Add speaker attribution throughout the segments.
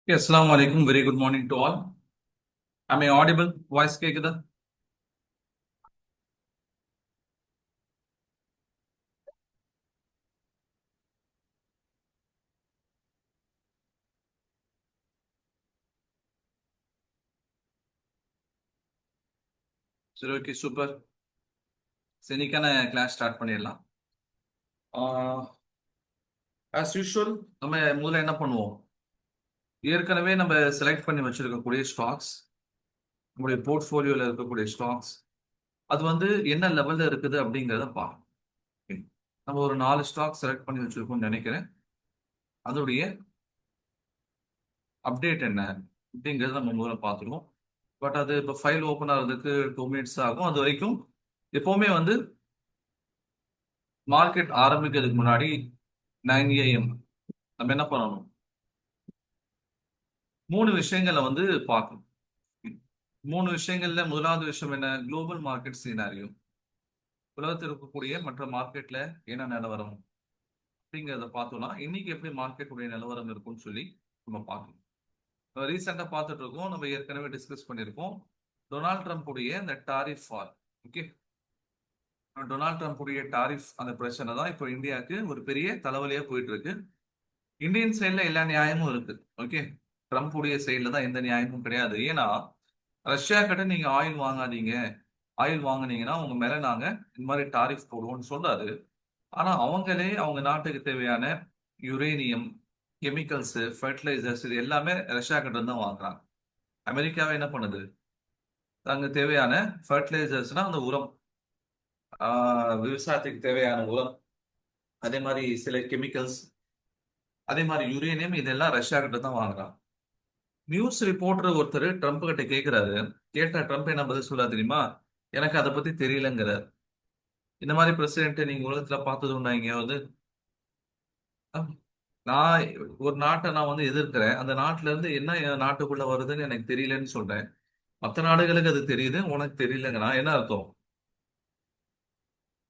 Speaker 1: Yes, Assalamu alaikum. Very good morning to all. Am I audible? Voice கேக்குதா? சரி, okay, super. இன்னைக்கான class start பண்ணிடலாம். As usual நம்ம முதல்ல என்ன பண்ணுவோம்? ஏற்கனவே நம்ம செலக்ட் பண்ணி வச்சிருக்கக்கூடிய ஸ்டாக்ஸ், நம்முடைய போர்ட்ஃபோலியோல இருக்கக்கூடிய ஸ்டாக்ஸ், அது வந்து என்ன லெவல்ல இருக்குது அப்படிங்கிறத பார்க்கணும். Okay. நம்ம ஒரு 4 ஸ்டாக் செலக்ட் பண்ணி வச்சிருக்கோம்னு நினைக்கிறேன். அதோடைய அப்டேட் என்ன அப்படிங்கிறத நம்ம முதல்ல பார்த்துருவோம். பட் அது இப்போ ஃபைல் ஓப்பன் ஆகிறதுக்கு 2 மினிட்ஸ் ஆகும். அது வரைக்கும் எப்பவுமே வந்து மார்க்கெட் ஆரம்பிக்கிறதுக்கு முன்னாடி 9 AM நம்ம என்ன பண்ணணும்? 3 விஷயங்களை வந்து பார்க்கணும். 3 விஷயங்கள்ல முதலாவது விஷயம் என்ன? குளோபல் மார்க்கெட் சீனாரியோ, உலகத்தில் இருக்கக்கூடிய மற்ற மார்க்கெட்ல என்ன நிலவரம் அப்படிங்கிறத பார்த்தோம்னா இன்னைக்கு எப்படி மார்க்கெட்டுடைய நிலவரம் இருக்கும்னு சொல்லி நம்ம பார்க்கணும். ரீசெண்டா பார்த்துட்டு இருக்கோம், நம்ம ஏற்கனவே டிஸ்கஸ் பண்ணியிருக்கோம். டொனால்ட் ட்ரம்ப் உடைய இந்த டாரிஃப் வார். ஓகே, டொனால்ட் ட்ரம்ப் உடைய டாரிஃப் அந்த பிரச்சனை தான் இப்போ இந்தியாவுக்கு ஒரு பெரிய தலைவலியா போயிட்டு இருக்கு. இந்தியன் சைட்ல எல்லா நியாயமும் இருக்கு. ஓகே, ட்ரம்ப் உடைய சைட்ல தான் எந்த நியாயமும் கிடையாது. ஏன்னா ரஷ்யா கிட்ட நீங்க ஆயில் வாங்காதீங்க, ஆயில் வாங்குனீங்கன்னா உங்க மேல நாங்க இந்த மாதிரி டாரிஃப் போடுவோம்னு சொல்றாரு. ஆனா அவங்களே அவங்க நாட்டுக்கு தேவையான யுரேனியம், கெமிக்கல்ஸ், ஃபர்டிலைசர்ஸ் இது எல்லாமே ரஷ்யா கிட்ட இருந்து தான் வாங்குறாங்க. அமெரிக்காவே என்ன பண்ணுது? அங்க தேவையான ஃபர்டிலைசர்ஸ்னா அந்த உரம், விவசாயத்துக்கு தேவையான உரம், அதே மாதிரி சில கெமிக்கல்ஸ், அதே மாதிரி யுரேனியம் இதெல்லாம் ரஷ்யா கிட்ட தான் வாங்குறாங்க. நியூஸ் ரிப்போர்ட்டர் ஒருத்தர் ட்ரம்ப் கிட்ட கேட்கிறாரு. கேட்டா ட்ரம்ப் என்ன பதில் சொல்ல தெரியுமா? எனக்கு அதை பத்தி தெரியலங்கிறார். இந்த மாதிரி பிரசிடென்ட் நீங்க உலகத்துல பார்த்தது உண்டா எங்கேயாவது? அஹ், நான் ஒரு நாட்டை நான் வந்து எதிர்க்கிறேன், அந்த நாட்டுல இருந்து என்ன என் நாட்டுக்குள்ள வருதுன்னு எனக்கு தெரியலன்னு சொல்றேன். மற்ற நாடுகளுக்கு அது தெரியுது, உனக்கு தெரியலங்கன்னா என்ன அர்த்தம்?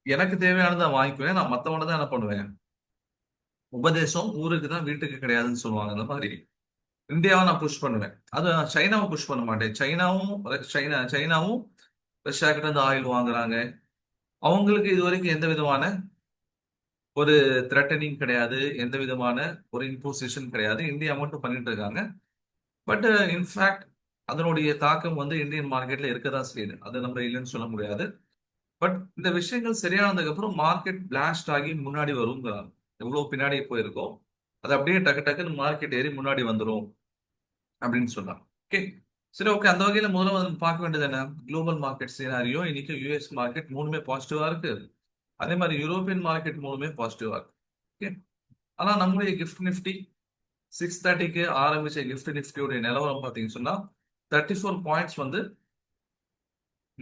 Speaker 1: எனக்கு தேவையானதை வாங்கிக்குவேன், நான் மத்தவனை தான் என்ன பண்ணுவேன்? உபதேசம் ஊருக்கு தான் வீட்டுக்கு கிடையாதுன்னு சொல்லுவாங்க. அந்த மாதிரி இந்தியாவை நான் புஷ் பண்ணுவேன், அது சைனாவை புஷ் பண்ண மாட்டேன். சைனாவும் ரஷ்யா கிட்ட இருந்து ஆயில் வாங்குறாங்க. அவங்களுக்கு இது வரைக்கும் எந்த விதமான ஒரு த்ரெட்டனிங் கிடையாது, எந்த விதமான ஒரு இம்போசிஷன் கிடையாது. இந்தியா மட்டும் பண்ணிட்டு இருக்காங்க. பட் இன்ஃபேக்ட் அதனுடைய தாக்கம் வந்து இந்தியன் மார்க்கெட்ல இருக்கதான் செய்யுது, அது நம்ம இல்லைன்னு சொல்ல முடியாது. பட் இந்த விஷயங்கள் சரியானதுக்கு அப்புறம் மார்க்கெட் பிளாஸ்ட் ஆகி முன்னாடி வருங்கிறாங்க. எவ்வளவு பின்னாடி போயிருக்கோம், அது அப்படியே டக்கு டக்குன்னு மார்க்கெட் ஏறி முன்னாடி வந்துரும் அப்படின்னு சொல்றாங்க. ஓகே, சரி, ஓகே. அந்த வகையில முதல்ல வந்து பார்க்க வேண்டியது என்ன? குளோபல் மார்க்கெட் சினாரியோ இன்னைக்கு யூஎஸ் மார்க்கெட் மூணுமே பாசிட்டிவா இருக்கு. அதே மாதிரி யூரோப்பியன் மார்க்கெட் மூணுமே பாசிட்டிவா இருக்கு. ஓகே, ஆனா நம்முடைய கிஃப்ட் நிஃப்டி 6:30க்கு ஆரம்பிச்ச கிஃப்ட் நிஃப்டியோட நிலவரம் பார்த்தீங்கன்னு சொன்னா 34 பாயிண்ட்ஸ் வந்து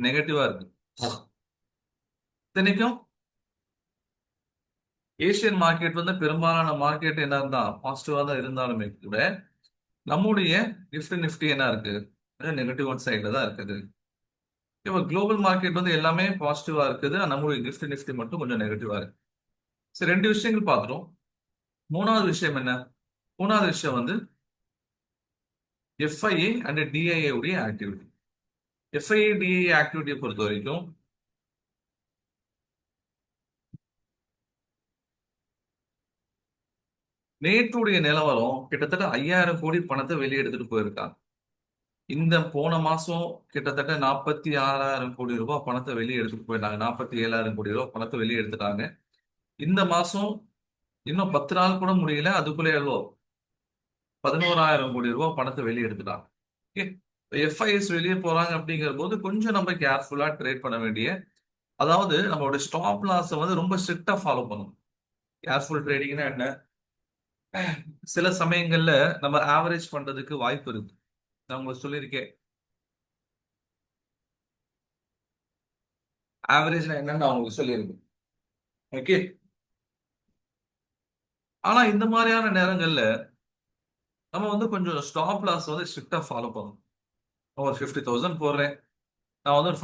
Speaker 1: நெகட்டிவா இருக்கு. இத்தனைக்கும் ஏசியன் மார்க்கெட் வந்து பெரும்பாலான மார்க்கெட் என்ன இருந்தா பாசிட்டிவா தான் இருந்தாலுமே கூட நம்முடைய கிஃப்ட் நிஃப்டி என்ன இருக்கு? நெகட்டிவ் ஒன் சைட்ல தான் இருக்குது. இப்போ குளோபல் மார்க்கெட் வந்து எல்லாமே பாசிட்டிவா இருக்குது, நம்மளுடைய கிஃப்ட் நிஃப்டி மட்டும் கொஞ்சம் நெகட்டிவா இருக்கு. சரி, 2 விஷயங்கள் பார்த்துட்டோம். மூணாவது விஷயம் என்ன? மூணாவது விஷயம் வந்து எஃப்ஐஏ அண்ட் டிஐஏ உடைய ஆக்டிவிட்டி. எஃப்ஐஏ டிஐஏ ஆக்டிவிட்டியை பொறுத்த வரைக்கும் நேற்றுடைய நிலவரம் கிட்டத்தட்ட 5000 கோடி பணத்தை வெளியே எடுத்துட்டு போயிருக்காங்க. இந்த போன மாசம் கிட்டத்தட்ட 46,000 கோடி ரூபாய் பணத்தை வெளியே எடுத்துட்டு போயிருந்தாங்க. 47,000 கோடி ரூபாய் பணத்தை வெளியே எடுத்துட்டாங்க. இந்த மாசம் இன்னும் 10 நாள் கூட முடியல, அதுக்குள்ளே எவ்வளோ 11,000 கோடி ரூபாய் பணத்தை வெளியே எடுத்துட்டாங்க. எஃப்ஐஎஸ் வெளியே போறாங்க அப்படிங்கிற போது கொஞ்சம் நம்ம கேர்ஃபுல்லா ட்ரேட் பண்ண வேண்டிய, அதாவது நம்மளோட ஸ்டாப் லாஸை வந்து ரொம்ப ஸ்ட்ரிக்டா ஃபாலோ பண்ணணும். கேர்ஃபுல் ட்ரேடிங்னா என்ன? சில சமயங்கள்ல நம்ம ஆவரேஜ் பண்றதுக்கு வாய்ப்பு இருக்கு. நான் உங்களுக்கு சொல்லியிருக்கேன், ஆவரேஜ்னா என்னன்னு நான் உங்களுக்கு சொல்லியிருக்கேன். ஓகே, ஆனா இந்த மாதிரியான நேரங்கள்ல நம்ம வந்து கொஞ்சம் ஸ்டாப் லாஸ் வந்து ஸ்ட்ரிக்டா ஃபாலோ பண்ணணும். நான் ஒரு 50,000 போடுறேன், நான் வந்து ஒரு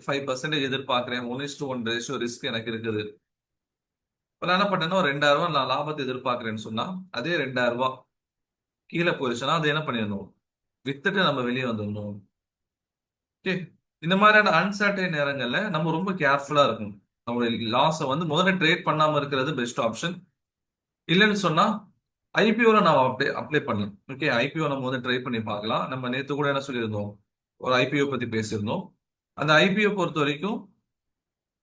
Speaker 1: 5% எதிர்பார்க்கிறேன். 1:1 ரேஷியோ ரிஸ்க் எனக்கு இருக்குது. இப்ப நான் என்ன பண்ணேன்னா ஒரு 2,000 ரூபாய் நான் லாபத்தை எதிர்பார்க்கிறேன்னு சொன்னா அதே 2,000 ரூபாய் கீழே போயிருச்சுன்னா அது என்ன பண்ணிடணும், வித்துட்டு நம்ம வெளியே வந்துடணும். ஓகே. இந்த மாதிரியான அன்சர்டைன் நேரங்கள்ல நம்ம ரொம்ப கேர்ஃபுல்லா இருக்கணும். நம்மளுடைய லாஸை வந்து முதல்ல ட்ரேட் பண்ணாம இருக்கிறது பெஸ்ட் ஆப்ஷன். இல்லைன்னு சொன்னா ஐபிஓல நம்ம அப்ளை பண்ணலாம். ஓகே, ஐபிஓ நம்ம வந்து ட்ரை பண்ணி பார்க்கலாம். நம்ம நேத்து கூட என்ன சொல்லியிருந்தோம், ஒரு ஐபிஓ பத்தி பேசியிருந்தோம். அந்த ஐபிஓ பொறுத்த வரைக்கும்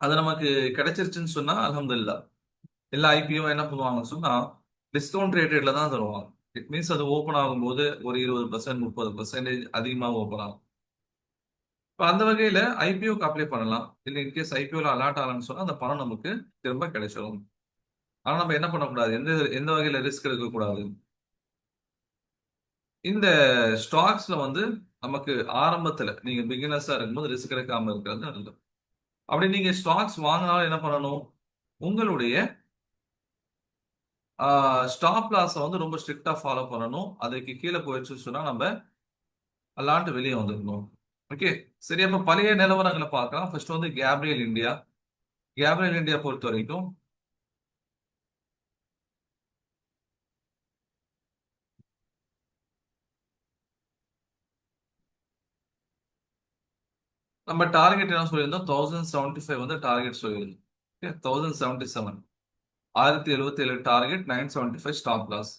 Speaker 1: அது நமக்கு கிடைச்சிருச்சுன்னு சொன்னா அல்ஹம்துலில்லாஹ். எல்லா ஐபிஓ என்ன பண்ணுவாங்கன்னு சொன்னா டிஸ்கவுண்ட் ரேட்டட்ல தான் தருவாங்க. இட் மீன்ஸ் அது ஓப்பன் ஆகும்போது ஒரு 20% 30% அதிகமாக ஓப்பன் ஆகும். இப்போ அந்த வகையில ஐபிஓக்கு அப்ளை பண்ணலாம். இல்லை இன்கேஸ் ஐபிஓல அலாட் ஆகலன்னு சொன்னா அந்த பணம் நமக்கு திரும்ப கிடைச்சிடும். ஆனா நம்ம என்ன பண்ணக்கூடாது, எந்த எந்த வகையில ரிஸ்க் எடுக்கக்கூடாது. இந்த ஸ்டாக்ஸ்ல வந்து நமக்கு ஆரம்பத்துல நீங்க பிகினர்ஸா இருக்கும்போது ரிஸ்க் எடுக்காம இருக்கிறது நல்லது. அப்படி நீங்க ஸ்டாக்ஸ் வாங்கினாலும் என்ன பண்ணணும், உங்களுடைய ஸ்டாப் லாஸை வந்து ரொம்ப ஸ்ட்ரிக்டா ஃபாலோ பண்ணணும். அதுக்கு கீழே போயிடுச்சுன்னு சொன்னா நம்ம அல்லாண்டு வெளியே வந்துடணும். ஓகே. சரி, அப்ப பழைய நிலவரங்களை பார்க்கலாம். ஃபர்ஸ்ட் வந்து கேப்ரியல் இந்தியா. கேப்ரியல் இந்தியா பொறுத்த வரைக்கும் நம்ம டார்கெட் என்ன சொல்லியிருந்தோம், 1075 வந்து டார்கெட் சொல்லியிருந்தோம். Okay, 1077, 1077 target, 975 stop loss.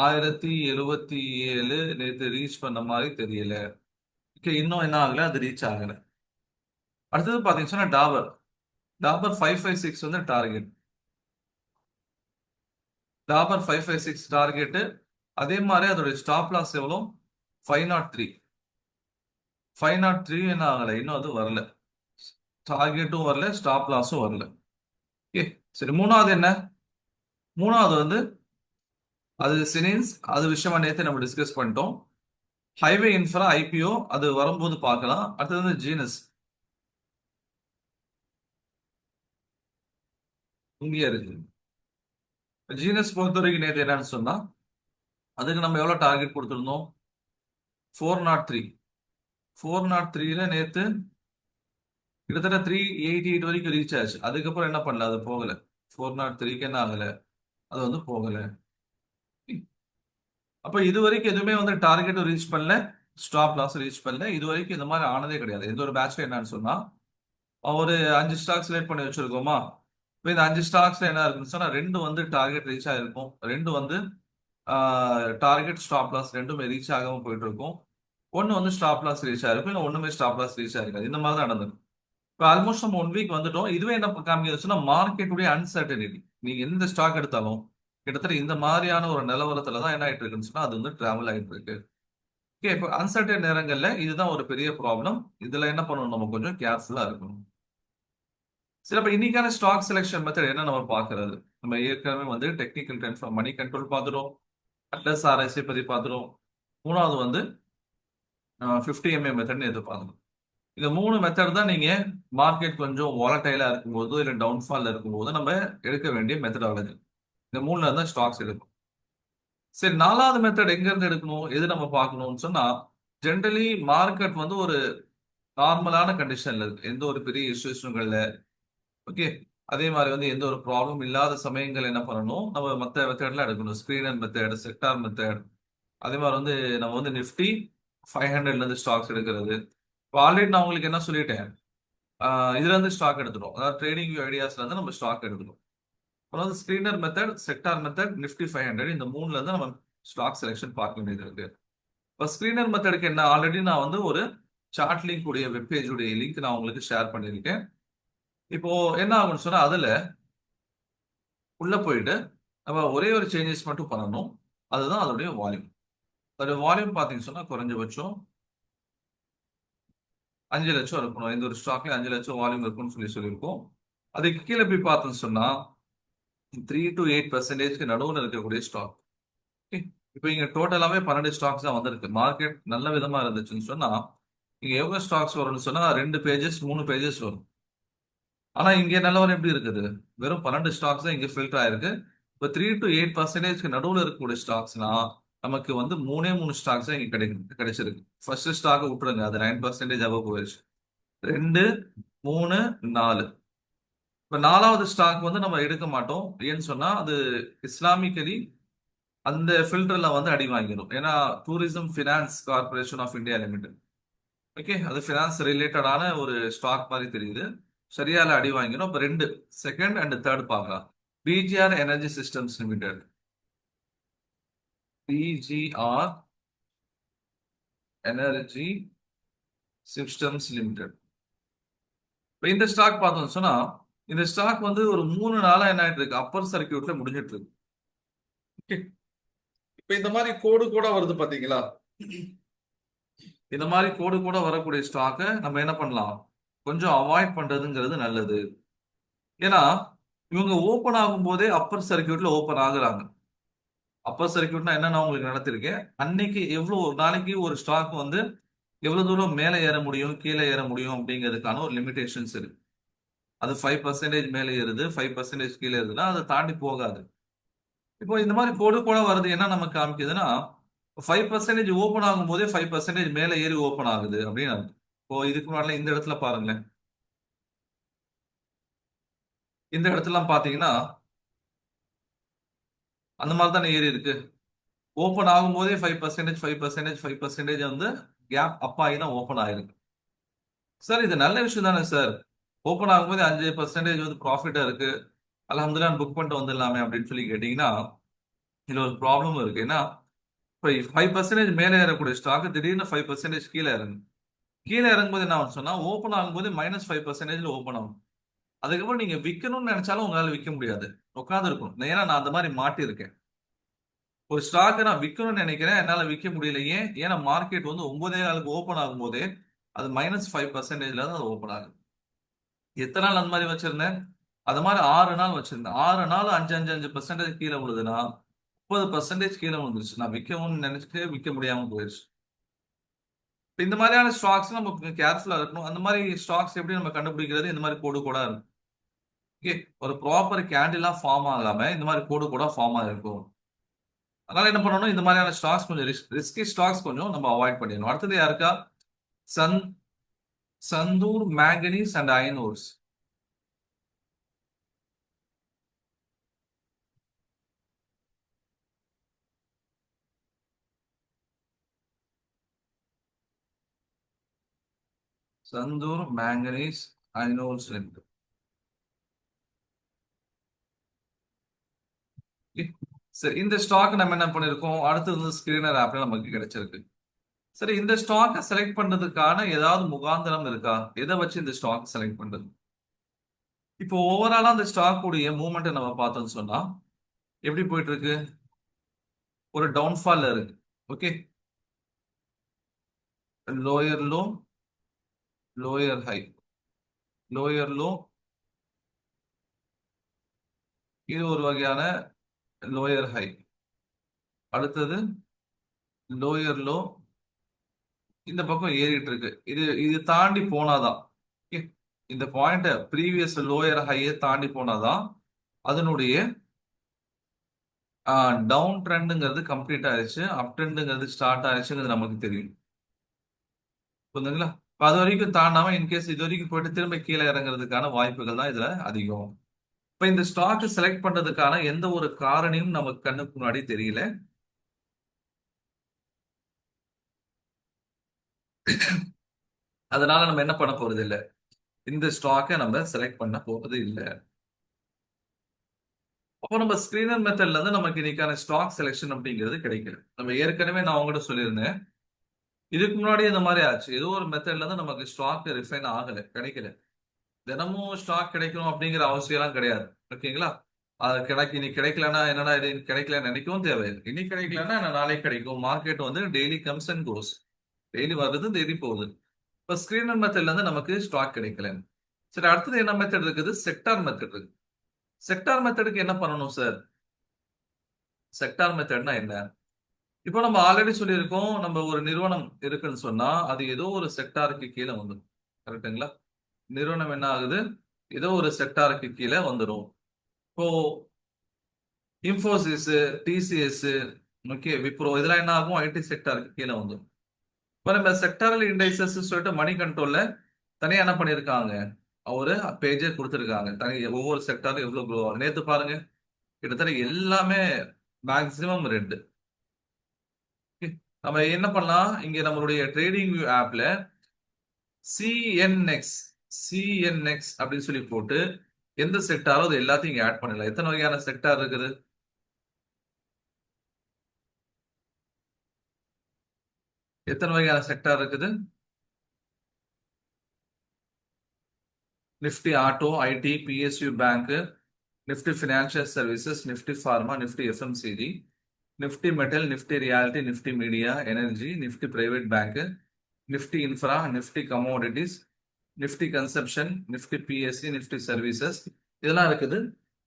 Speaker 1: 1077 நேற்று ரீச் பண்ண மாதிரி தெரியல. ஓகே, இன்னும் என்ன ஆகல, அது ரீச் ஆகல. அடுத்தது பாத்தீங்கன்னா டாபர். டாபர் 556 வந்து டார்கெட். டாபர் 556 டார்கெட். அதே மாதிரி அதோட ஸ்டாப் லாஸ் எவ்வளோ, 503. 503 என்ன ஆகல, இன்னும் அது வரல. டார்கெட்டும் வரல, ஸ்டாப் லாஸும் வரல. ஓகே. சரி, மூணாவது என்ன, மூணாவது வந்து அது சினின்ஸ். அது விஷயமா நேத்து நம்ம டிஸ்கஸ் பண்ணிட்டோம். ஹைவே இன்ஃப்ரா ஐபிஓ அது வரும்போது பார்க்கலாம். அடுத்தது வந்து ஜீனஸ். இங்கே இருக்கு. ஜீனஸ் பொறுத்த வரைக்கும் நேற்று என்னன்னு சொன்னா அதுக்கு நம்ம எவ்வளவு டார்கெட் கொடுத்திருந்தோம், 403. 403ல நேத்து கிட்டத்தட்ட 388 வரைக்கும் ரீச் ஆச்சு. அதுக்கப்புறம் என்ன பண்ணல, அது போகல. 403க்கு என்ன ஆகல, அது வந்து போகல. அப்ப இது வரைக்கும் எதுவுமே வந்து டார்கெட் ரீச் பண்ணல, ஸ்டாப் லாஸ் ரீச் பண்ணல. இது வரைக்கும் இந்த மாதிரி ஆனதே கிடையாது. எந்த ஒரு பேட்ச்ல என்னன்னு சொன்னா ஒரு 5 ஸ்டாக் செலக்ட் பண்ணி வச்சிருக்கோமா, இப்போ இந்த 5 ஸ்டாக்ஸ்ல என்ன இருக்குன்னு சொன்னா ரெண்டு வந்து டார்கெட் ரீச் ஆயிருக்கும், ரெண்டு வந்து டார்கெட் ஸ்டாப் லாஸ் ரெண்டுமே ரீச் ஆகாம போயிட்டு இருக்கும். ஒன்னு வந்து ஸ்டாப் லாஸ் ரீச் ஆயிருக்கும், இல்லை ஒண்ணுமே ஸ்டாப் லாஸ் ரீச் ஆயிருக்காது. இந்த மாதிரி தான் நடந்திருக்கும். இப்போ ஆல்மோஸ்ட் நம்ம 1 வீக் வந்துட்டோம். இதுவே என்ன காமிக்குதுன்னா மார்க்கெட்டுடைய அன்சர்டனிட்டி. நீங்க எந்த ஸ்டாக் எடுத்தாலும் கிட்டத்தட்ட இந்த மாதிரியான ஒரு நிலவரத்துல தான் என்ன ஆயிட்டு இருக்குன்னு சொன்னா அது வந்து டிராவல் ஆயிட்டு இருக்கு. ஓகே, இப்போ அன்சர்டன் நேரங்கள்ல இதுதான் ஒரு பெரிய ப்ராப்ளம். இதுல என்ன பண்ணணும், நம்ம கொஞ்சம் கேர்ஃபுல்லா இருக்கணும். சரி, அப்ப இன்னைக்கான ஸ்டாக் செலெக்ஷன் மெத்தட் என்ன நம்ம பார்க்கறது, நம்ம ஏற்கனவே வந்து technical trend for money control பார்த்துட்டோம், அட்லஸ் ஆர்எஸ்ஐ பத்தி பார்த்துட்டோம். மூணாவது வந்து 50 MA மெத்தட்னு எதிர்பார்க்கணும். இந்த மூணு மெத்தட் தான் நீங்க மார்க்கெட் கொஞ்சம் வாலட்டைலா இருக்கும்போது இல்லை டவுன்ஃபால்ல இருக்கும்போது நம்ம எடுக்க வேண்டிய மெத்தடாலஜி. இந்த மூணுல இருந்தா ஸ்டாக்ஸ் எடுக்கும். சரி, நாலாவது மெத்தட் எங்க இருந்து எடுக்கணும், எது நம்ம பார்க்கணும்னு சொன்னா ஜென்ரலி மார்க்கெட் வந்து ஒரு நார்மலான கண்டிஷன்ல இருக்கு, எந்த ஒரு பெரிய இஷ்யூஸும் இல்லை. ஓகே. அதே மாதிரி வந்து எந்த ஒரு ப்ராப்ளம் இல்லாத சமயங்கள் என்ன பண்ணணும், நம்ம மற்ற மெத்தட்லாம் எடுக்கணும். Screener method, sector method. அதே மாதிரி வந்து நம்ம வந்து நிஃப்டி 500ல இருந்து ஸ்டாக்ஸ் எடுக்கிறது. இப்போ ஆல்ரெடி நான் உங்களுக்கு என்ன சொல்லிட்டேன், இதுல இருந்து ஸ்டாக் எடுத்துடும், அதாவது ட்ரேடிங் ஐடியாஸ்ல இருந்து நம்ம ஸ்டாக் எடுத்துடும். அதாவது screener method, sector method, Nifty 500, இந்த மூணுல இருந்து நம்ம ஸ்டாக் செலெக்ஷன் பார்க்க வேண்டியது இருக்கு. இப்போ ஸ்கிரீனர் மெத்தடுக்கு என்ன, ஆல்ரெடி நான் வந்து ஒரு சார்ட் லிங்க் உடைய வெப்பேஜ் உடைய லிங்க் நான் உங்களுக்கு ஷேர் பண்ணியிருக்கேன். இப்போ என்ன ஆகும்னு சொன்னா அதுல உள்ள போயிட்டு நம்ம ஒரே ஒரு சேஞ்சஸ் மட்டும் பண்ணணும். அதுதான் அதோடைய வால்யூம். அதோட வால்யூம் பாத்தீங்கன்னு சொன்னா குறைஞ்சபட்சம் 5 லட்சம் இருக்கணும். இந்த ஒரு ஸ்டாக்ல 5 லட்சம் வால்யூம் இருக்கும்னு சொல்லியிருக்கோம். அதுக்கு கீழே போய் பார்த்தோம்னு சொன்னா 3 to 8% நடுவில் இருக்கக்கூடிய ஸ்டாக். இப்போ இங்க டோட்டலாவே 12 ஸ்டாக்ஸ் தான் வந்திருக்கு. மார்க்கெட் நல்ல விதமா இருந்துச்சுன்னு சொன்னா இங்க எவ்வளவு ஸ்டாக்ஸ் வரும்னு சொன்னா 2 பேஜஸ் 3 பேஜஸ் வரும். ஆனா இங்க நிலவரம் எப்படி இருக்குது, வெறும் 12 ஸ்டாக்ஸ் தான் இங்க ஃபில்டர் ஆயிருக்கு. இப்போ 3 to 8% நடுவில் இருக்கக்கூடிய ஸ்டாக்ஸ்னா நமக்கு வந்து மூணு ஸ்டாக்ஸ் தான் இங்க கிடைச்சிருக்கு. ஃபர்ஸ்ட் ஸ்டாக் விட்டுருங்க, அது 9% அபவ் போயிடுச்சு. 2, 3, 4. இப்ப நாலாவது ஸ்டாக் வந்து நம்ம எடுக்க மாட்டோம். ஏன்னு சொன்னா அது இஸ்லாமிக்கலி அந்த ஃபில்டர்ல வந்து அடி வாங்கிடும். ஏன்னா tourism finance corporation of India limited, okay, அது ஃபினான்ஸ் ரிலேட்டடான ஒரு ஸ்டாக் மாதிரி தெரியுது. சரியால அடி வாங்கிடும். இப்போ ரெண்டு, செகண்ட் அண்ட் தேர்ட் பார்க்கலாம். PGR energy systems limited, PGR energy systems limited. இப்போ இந்த ஸ்டாக் பார்த்தோம்னு சொன்னா, இந்த ஸ்டாக் வந்து ஒரு 3 நாளா என்ன ஆயிட்டு இருக்கு, அப்பர் சர்க்கியூட்ல முடிஞ்சிட்டு இருக்கு. ஓகே, இப்போ இந்த மாதிரி கோடு கூட வருது பாத்தீங்களா? இந்த மாதிரி கோடு கூட வரக்கூடிய ஸ்டாக்கை நம்ம என்ன பண்ணலாம், கொஞ்சம் அவாய்ட் பண்றதுங்கிறது நல்லது. ஏன்னா இவங்க ஓபன் ஆகும் போதே அப்பர் சர்க்கியூட்ல ஓபன் ஆகுறாங்க. அப்பர் சர்க்கியூட்னா என்னன்னு உங்களுக்கு நடத்திருக்கேன். அன்னைக்கு எவ்வளவு, ஒரு நாளைக்கு ஒரு ஸ்டாக் வந்து எவ்வளவு தூரம் மேலே ஏற முடியும் கீழே ஏற முடியும் அப்படிங்கிறதுக்கான ஒரு லிமிடேஷன்ஸ் இருக்கு. அது 5% மேலே ஏறுது, 5% கீழே ஏறுதுன்னா அதை தாண்டி போகாது. இப்போ இந்த மாதிரி கோடு கூட வருது, என்ன நமக்கு காமிக்குதுன்னா 5% ஓப்பன் ஆகும் போதே 5% மேலே ஏறி ஓப்பன் ஆகுது அப்படின்னு அர்த்தம். இப்போ இதுக்கு முன்னாடி இந்த இடத்துல பாருங்களேன், இந்த இடத்துல பாத்தீங்கன்னா அந்த மாதிரி தானே ஏறி இருக்கு. ஓப்பன் ஆகும் போதே 5% 5% 5% வந்து கேப் அப் ஆகி தான் ஓப்பன் ஆயிருக்கு. சார் இது நல்ல விஷயம் தானே சார், ஓப்பன் ஆகும்போது 5% வந்து ப்ராஃபிட்டா இருக்கு, அல்ஹம்துலில்லாஹ் புக் பண்ணிட்டு வந்துடலாமே அப்படின்னு சொல்லி கேட்டீங்கன்னா இதுல ஒரு ப்ராப்ளம் இருக்கு. ஏன்னா இப்போ 5% மேலே ஏறக்கூடிய ஸ்டாக் திடீர்னு 5% கீழே இறங்கும். கீழே இறங்கும்போது என்ன ஆகும் சொன்னா, ஓப்பன் ஆகும்போது -5% ஓப்பன் ஆகும். அதுக்கப்புறம் நீங்க விற்கணும்னு நினைச்சாலும் உங்களால விற்க முடியாது, உட்காந்து இருக்கும். ஏன்னா நான் அந்த மாதிரி மாட்டியிருக்கேன். ஒரு ஸ்டாக்கை நான் விற்கணும்னு நினைக்கிறேன், என்னால விற்க முடியல. ஏன்? ஏன்னா மார்க்கெட் வந்து 9:15 ஓப்பன் ஆகும்போதே அது -5%ல தான் அது ஓப்பன் ஆகுது. எத்தனை நாள் அந்த மாதிரி வச்சிருந்தேன்? அது மாதிரி 6 நாள் வச்சிருந்தேன். 6 நாள் 5 கீழே விழுதுன்னா 30% கீழே விழுந்துருச்சு. நான் விற்கவும் நினைச்சிட்டு விற்க முடியாம போயிடுச்சு. இப்ப இந்த மாதிரியான ஸ்டாக்ஸ் நம்ம கொஞ்சம் கேர்ஃபுல்லா இருக்கணும். அந்த மாதிரி ஸ்டாக்ஸ் எப்படி நம்ம கண்டுபிடிக்கிறது? இந்த மாதிரி கோடு கோடா இருக்கும். ஓகே, ஒரு ப்ராப்பர் கேண்டிலா ஃபார்ம் ஆகாம இந்த மாதிரி கோடு கோடா ஃபார்ம் ஆகிருக்கும். அதனால என்ன பண்ணணும், இந்த மாதிரியான ஸ்டாக்ஸ் கொஞ்சம் ரிஸ்கி ஸ்டாக்ஸ் கொஞ்சம் நம்ம அவாய்ட் பண்ணிடணும். அடுத்தது யாருக்கா? சன் Sandur manganese and iron ores. Sandur manganese iron ores limited. சரி, இந்த ஸ்டாக் நம்ம என்ன பண்ணிருக்கோம், அடுத்தது வந்து ஸ்கிரீனர் ஆப்ல நமக்கு கிடைச்சிருக்கு. சரி, இந்த ஸ்டாக்கை செலக்ட் பண்றதுக்கான ஏதாவது முகாந்திரம் இருக்கா? எதை வச்சு இந்த ஸ்டாக் செலக்ட் பண்றது? இப்போ ஓவராலா அந்த ஸ்டாக் உடைய மூவ்மெண்ட் நம்ம பார்த்தோம்னு சொன்னா எப்படி போயிட்டு இருக்கு? ஒரு டவுன்ஃபால் இருக்கு. Okay, lower low, lower high, lower low, இது ஒரு வகையான லோயர் ஹை. அடுத்தது லோயர் லோ, இந்த பக்கம் ஏறிட்டு இருக்கு. இது இது தாண்டி போனாதான், okay, இந்த பாயிண்ட் ப்ரீவியஸ் லோயர் ஹையை தாண்டி போனாதான் அதனுடைய டவுன் ட்ரெண்டுங்கிறது கம்ப்ளீட் ஆயிடுச்சு, அப் ட்ரெண்டுங்கிறது ஸ்டார்ட் ஆயிடுச்சுங்கிறது நமக்கு தெரியும். புரியுதுங்களா? இப்ப அது வரைக்கும் தாண்டாம இன்கேஸ் இது வரைக்கும் போயிட்டு திரும்ப கீழே இறங்குறதுக்கான வாய்ப்புகள் தான் இதுல அதிகம். இப்ப இந்த ஸ்டாக் செலக்ட் பண்றதுக்கான எந்த ஒரு காரணியும் நமக்கு கண்ணுக்கு முன்னாடி தெரியல. அதனால நம்ம என்ன பண்ண போறது இல்ல, இந்த ஸ்டாக்கை நம்ம செலக்ட் பண்ண போறது இல்ல. அப்போ நம்ம ஸ்கிரீனர் மெத்தட்ல இருந்து நமக்கு இன்னைக்கான ஸ்டாக் செலெக்ஷன் அப்படிங்கிறது கிடைக்கல. நம்ம ஏற்கனவே நான் உங்ககிட்ட சொல்லியிருந்தேன், இதுக்கு முன்னாடி இந்த மாதிரி ஆச்சு. ஏதோ ஒரு மெத்தட்ல இருந்து நமக்கு ஸ்டாக் ரிஃபைன் ஆகல, கிடைக்கல. தினமும் ஸ்டாக் கிடைக்கணும் அப்படிங்கிற அவசியம் எல்லாம் கிடையாது. ஓகேங்களா? அது இன்னைக்கு கிடைக்கலன்னா என்னடா இது இன்னைக்கு கிடைக்கலன்னு நினைக்கவும் தேவையில்லை. இன்னைக்கு கிடைக்கலன்னா நாளைக்கு கிடைக்கும். மார்க்கெட் வந்து daily comes and cos, daily வருது டெய்லி போகுது. இப்ப ஸ்கிரீனர் மெத்தட்ல இருந்து நமக்கு ஸ்டாக் கிடைக்கல. சரி, அடுத்தது என்ன மெத்தட் இருக்குது? செக்டார் மெத்தட் இருக்கு. செக்டார் மெத்தடுக்கு என்ன பண்ணணும் சார்? செக்டார் மெத்தட்னா என்ன? இப்போ நம்ம ஆல்ரெடி சொல்லியிருக்கோம், நம்ம ஒரு நிறுவனம் இருக்குன்னு சொன்னா அது ஏதோ ஒரு செக்டாருக்கு கீழே வந்துடும். கரெக்டுங்களா? நிறுவனம் என்ன ஆகுது, ஏதோ ஒரு செக்டாருக்கு கீழே வந்துடும். இப்போ இன்ஃபோசிஸ், டிசிஎஸ், ஓகே, விப்ரோ, இதெல்லாம் என்ன ஆகும், ஐடி செக்டாருக்கு கீழே வந்துடும். இப்போ நம்ம செக்டாரல் இண்டைசஸ் சொல்லிட்டு மணி கண்ட்ரோல்ல தனியா என்ன பண்ணியிருக்காங்க, ஒரு பேஜே கொடுத்துருக்காங்க. தனி ஒவ்வொரு செக்டாரும் எவ்வளவு க்ரோ ஆகுது. நேத்து பாருங்க, கிட்டத்தட்ட எல்லாமே மேக்ஸிமம் ரெண்டு. நம்ம என்ன பண்ணலாம், இங்க நம்மளுடைய ட்ரேடிங் வியூ ஆப்ல சிஎன்எக்ஸ் சிஎன்எக்ஸ் அப்படின்னு சொல்லி போட்டு எந்த செக்டாரோ அது எல்லாத்தையும் இங்க ஆட் பண்ணலாம். எத்தனை வகையான செக்டார் இருக்குது? எத்தனை வகையான செக்டார் இருக்குது? Nifty auto, IT, PSU bank, Nifty financial services, Nifty pharma, Nifty FMCG, Nifty metal, Nifty reality, Nifty media, energy, Nifty private bank, Nifty infra, Nifty commodities, Nifty consumption, Nifty PSC, Nifty services, இதெல்லாம் இருக்குது.